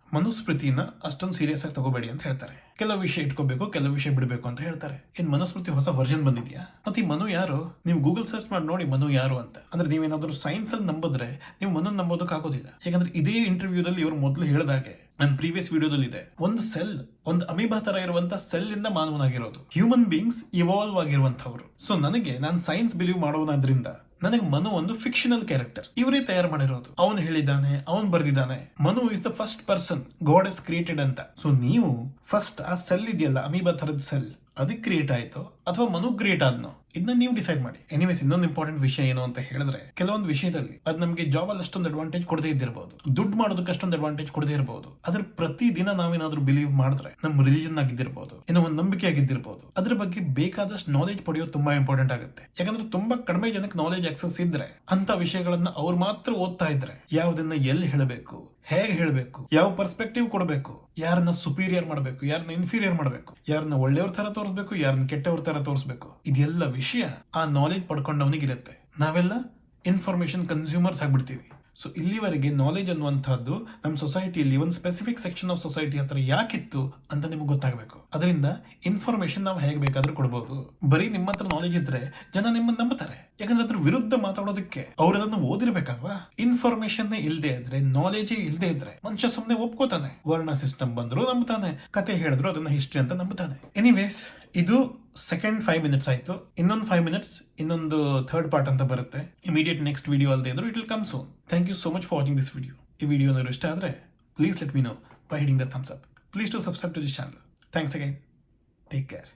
ಮನುಸ್ಮೃತಿನ ಅಷ್ಟೊಂದು ಸೀರಿಯಸ್ ಆಗಿ ತಗೋಬೇಡಿ ಅಂತ ಹೇಳ್ತಾರೆ. ಕೆಲವು ವಿಷಯ ಇಟ್ಕೋಬೇಕು, ಕೆಲವು ವಿಷಯ ಬಿಡಬೇಕು ಅಂತ ಹೇಳ್ತಾರೆ. ಏನ್ ಮನುಸ್ಮೃತಿ ಹೊಸ ವರ್ಷನ್ ಬಂದಿದ್ಯಾ? ಮತ್ತೆ ಈ ಮನು ಯಾರು? ನೀವು ಗೂಗಲ್ ಸರ್ಚ್ ಮಾಡಿ ನೋಡಿ ಮನು ಯಾರು ಅಂತ. ಅಂದ್ರೆ ನೀವೇನಾದ್ರೂ ಸೈನ್ಸ್ ಅಲ್ಲಿ ನಂಬಿದ್ರೆ ನೀವು ಮನು ನಂಬೋದಕ್ಕೆ ಆಗೋದಿಲ್ಲ. ಯಾಕಂದ್ರೆ ಇದೇ ಇಂಟರ್ವ್ಯೂದಲ್ಲಿ ಇವರು ಮೊದಲು ಹೇಳಿದಾಗೆ, ನನ್ನ ಪ್ರೀವಿಯಸ್ ವಿಡಿಯೋದಲ್ಲಿ ಇದೆ, ಒಂದು ಸೆಲ್, ಒಂದು ಅಮೀಬಾ ತರ ಇರುವಂತ ಸೆಲ್ ಇಂದ ಮಾನವನಾಗಿರೋದು. ಹ್ಯೂಮನ್ ಬೀಯಿಂಗ್ಸ್ ಇವಾಲ್ವ್ ಆಗಿರುವಂತವ್ರು. ಸೊ ನಾನು ಸೈನ್ಸ್ ಬಿಲೀವ್ ಮಾಡೋದ್ರಿಂದ ನನಗೆ ಮನು ಒಂದು ಫಿಕ್ಷನಲ್ ಕ್ಯಾರೆಕ್ಟರ್, ಇವರೇ ತಯಾರು ಮಾಡಿರೋದು. ಅವನು ಹೇಳಿದ್ದಾನೆ, ಅವನು ಬರ್ದಿದ್ದಾನೆ. Manu is the first person god is created ಅಂತ. ಸೊ ನೀವು ಫಸ್ಟ್ ಆ ಸೆಲ್ ಇದೆಯಲ್ಲ, ಅಮೀಬಾ ತರದ ಸೆಲ್, ಅದಕ್ಕೆ ಕ್ರಿಯೇಟ್ ಆಯ್ತು, ಅಥವಾ ಮನು ಗ್ರೇಟ್ ಆದ್ನೋ ಇದನ್ನ ನೀವು ಡಿಸೈಡ್ ಮಾಡಿ. ಎನಿವೇಸ್, ಇನ್ನೊಂದು ಇಂಪಾರ್ಟೆಂಟ್ ವಿಷಯ ಏನು ಅಂತ ಹೇಳಿದ್ರೆ, ಕೆಲವೊಂದು ವಿಷಯದಲ್ಲಿ ಅದು ನಮಗೆ ಜಾಬ್ ಅಲ್ಲಿ ಅಷ್ಟೊಂದು ಅಡ್ವಾಂಟೇಜ್ ಕೊಡದೇ ಇದ್ದಿರಬಹುದು, ದುಡ್ಡು ಮಾಡೋದಕ್ಕೆ ಅಷ್ಟೊಂದು ಅಡ್ವಾಂಟೇಜ್ ಕೊಡದೇ ಇರಬಹುದು. ಅದ್ರ ಪ್ರತಿ ದಿನ ನಾವೇನಾದ್ರೂ ಬಿಲೀವ್ ಮಾಡಿದ್ರೆ ನಮ್ಮ ರಿಲಿಜನ್ ಆಗಿದ್ದಿರಬಹುದು, ಏನೋ ಒಂದು ನಂಬಿಕೆ ಆಗಿದ್ದಿರಬಹುದು, ಅದ್ರ ಬಗ್ಗೆ ಬೇಕಾದಷ್ಟು ನಾಲೆಜ್ ಪಡೆಯೋದು ತುಂಬಾ ಇಂಪಾರ್ಟೆಂಟ್ ಆಗುತ್ತೆ. ಯಾಕಂದ್ರೆ ತುಂಬಾ ಕಡಿಮೆ ಜನಕ್ಕೆ ನಾಲೆಜ್ ಆಕ್ಸೆಸ್ ಇದ್ರೆ, ಅಂತ ವಿಷಯಗಳನ್ನ ಅವ್ರು ಮಾತ್ರ ಓದ್ತಾ ಇದ್ರೆ ಯಾವ್ದನ್ನ ಎಲ್ಲಿ ಹೇಳಬೇಕು, ಹೇಗೆ ಹೇಳಬೇಕು, ಯಾವ ಪರ್ಸ್ಪೆಕ್ಟಿವ್ ಕೊಡಬೇಕು, ಯಾರನ್ನ ಸುಪೀರಿಯರ್ ಮಾಡಬೇಕು, ಯಾರನ್ನ ಇನ್ಫೀರಿಯರ್ ಮಾಡಬೇಕು, ಯಾರನ್ನ ಒಳ್ಳೆಯವ್ರ ತರ ತೋರಿಸ್ಬೇಕು, ಯಾರನ್ನ ಕೆಟ್ಟವ್ರ ತರ ತೋರಿಸ್ಬೇಕು, ಇದೆಲ್ಲ ವಿಷಯ ಆ ನಾಲೆಜ್ ಪಡ್ಕೊಂಡವನಿಗಿರುತ್ತೆ. ನಾವೆಲ್ಲ ಇನ್ಫಾರ್ಮೇಶನ್ ಕನ್ಸ್ಯೂಮರ್ಸ್ ಆಗ್ಬಿಡ್ತೀವಿ. ಸೊ ಇಲ್ಲಿವರೆಗೆ ನಾಲೆಜ್ ಅನ್ನುವಂಥದ್ದು ನಮ್ಮ ಸೊಸೈಟಿಯಲ್ಲಿ ಒಂದು ಸ್ಪೆಸಿಫಿಕ್ ಸೆಕ್ಷನ್ ಆಫ್ ಸೊಸೈಟಿ ಹತ್ರ ಯಾಕಿತ್ತು ಅಂತ ನಿಮ್ಗೆ ಗೊತ್ತಾಗಬೇಕು. ಅದರಿಂದ ಇನ್ಫಾರ್ಮೇಶನ್ ನಾವು ಹೇಗೆ ಬೇಕಾದ್ರೂ ಕೊಡಬಹುದು. ಬರೀ ನಿಮ್ಮ ಹತ್ರ ನಾಲೆಜ್ ಇದ್ರೆ ಜನ ನಿಮ್ಮನ್ನ ನಂಬುತ್ತಾರೆ. ಯಾಕಂದ್ರೆ ಅದ್ರ ವಿರುದ್ಧ ಮಾತಾಡೋದಕ್ಕೆ ಅವ್ರು ಅದನ್ನು ಓದಿರ್ಬೇಕಲ್ವಾ. ಇನ್ಫಾರ್ಮೇಶನ್ ಇಲ್ಲದೆ ಇದ್ರೆ, ನಾಲೆಜೇ ಇಲ್ಲದೆ ಇದ್ರೆ ಮನುಷ್ಯ ಸುಮ್ಮನೆ ಒಪ್ಕೋತಾನೆ. ವರ್ಣ ಸಿಸ್ಟಮ್ ಬಂದ್ರು ನಂಬುತ್ತಾನೆ, ಕತೆ ಹೇಳಿದ್ರು ಅದನ್ನ ಹಿಸ್ಟ್ರಿ ಅಂತ ನಂಬುತ್ತಾನೆ. ಎನಿವೇಸ್, ಇದು ಸೆಕೆಂಡ್ 5 minutes ಆಯ್ತು. ಇನ್ನೊಂದು 5 minutes ಇನ್ನೊಂದು ಥರ್ಡ್ ಪಾರ್ಟ್ ಅಂತ ಬರುತ್ತೆ. ಇಮಿಡಿಯೇಟ್ ನೆಕ್ಸ್ಟ್ ವಿಡಿಯೋ ಅಲ್ಲದೆ ಇದ್ರು it will come soon. Thank you so much for watching this video. ಈ ವಿಡಿಯೋ ಏನಾದ್ರು ಇಷ್ಟ ಆದ್ರೆ please let me know by hitting the thumbs up. Please to subscribe to this channel. Thanks again. Take care.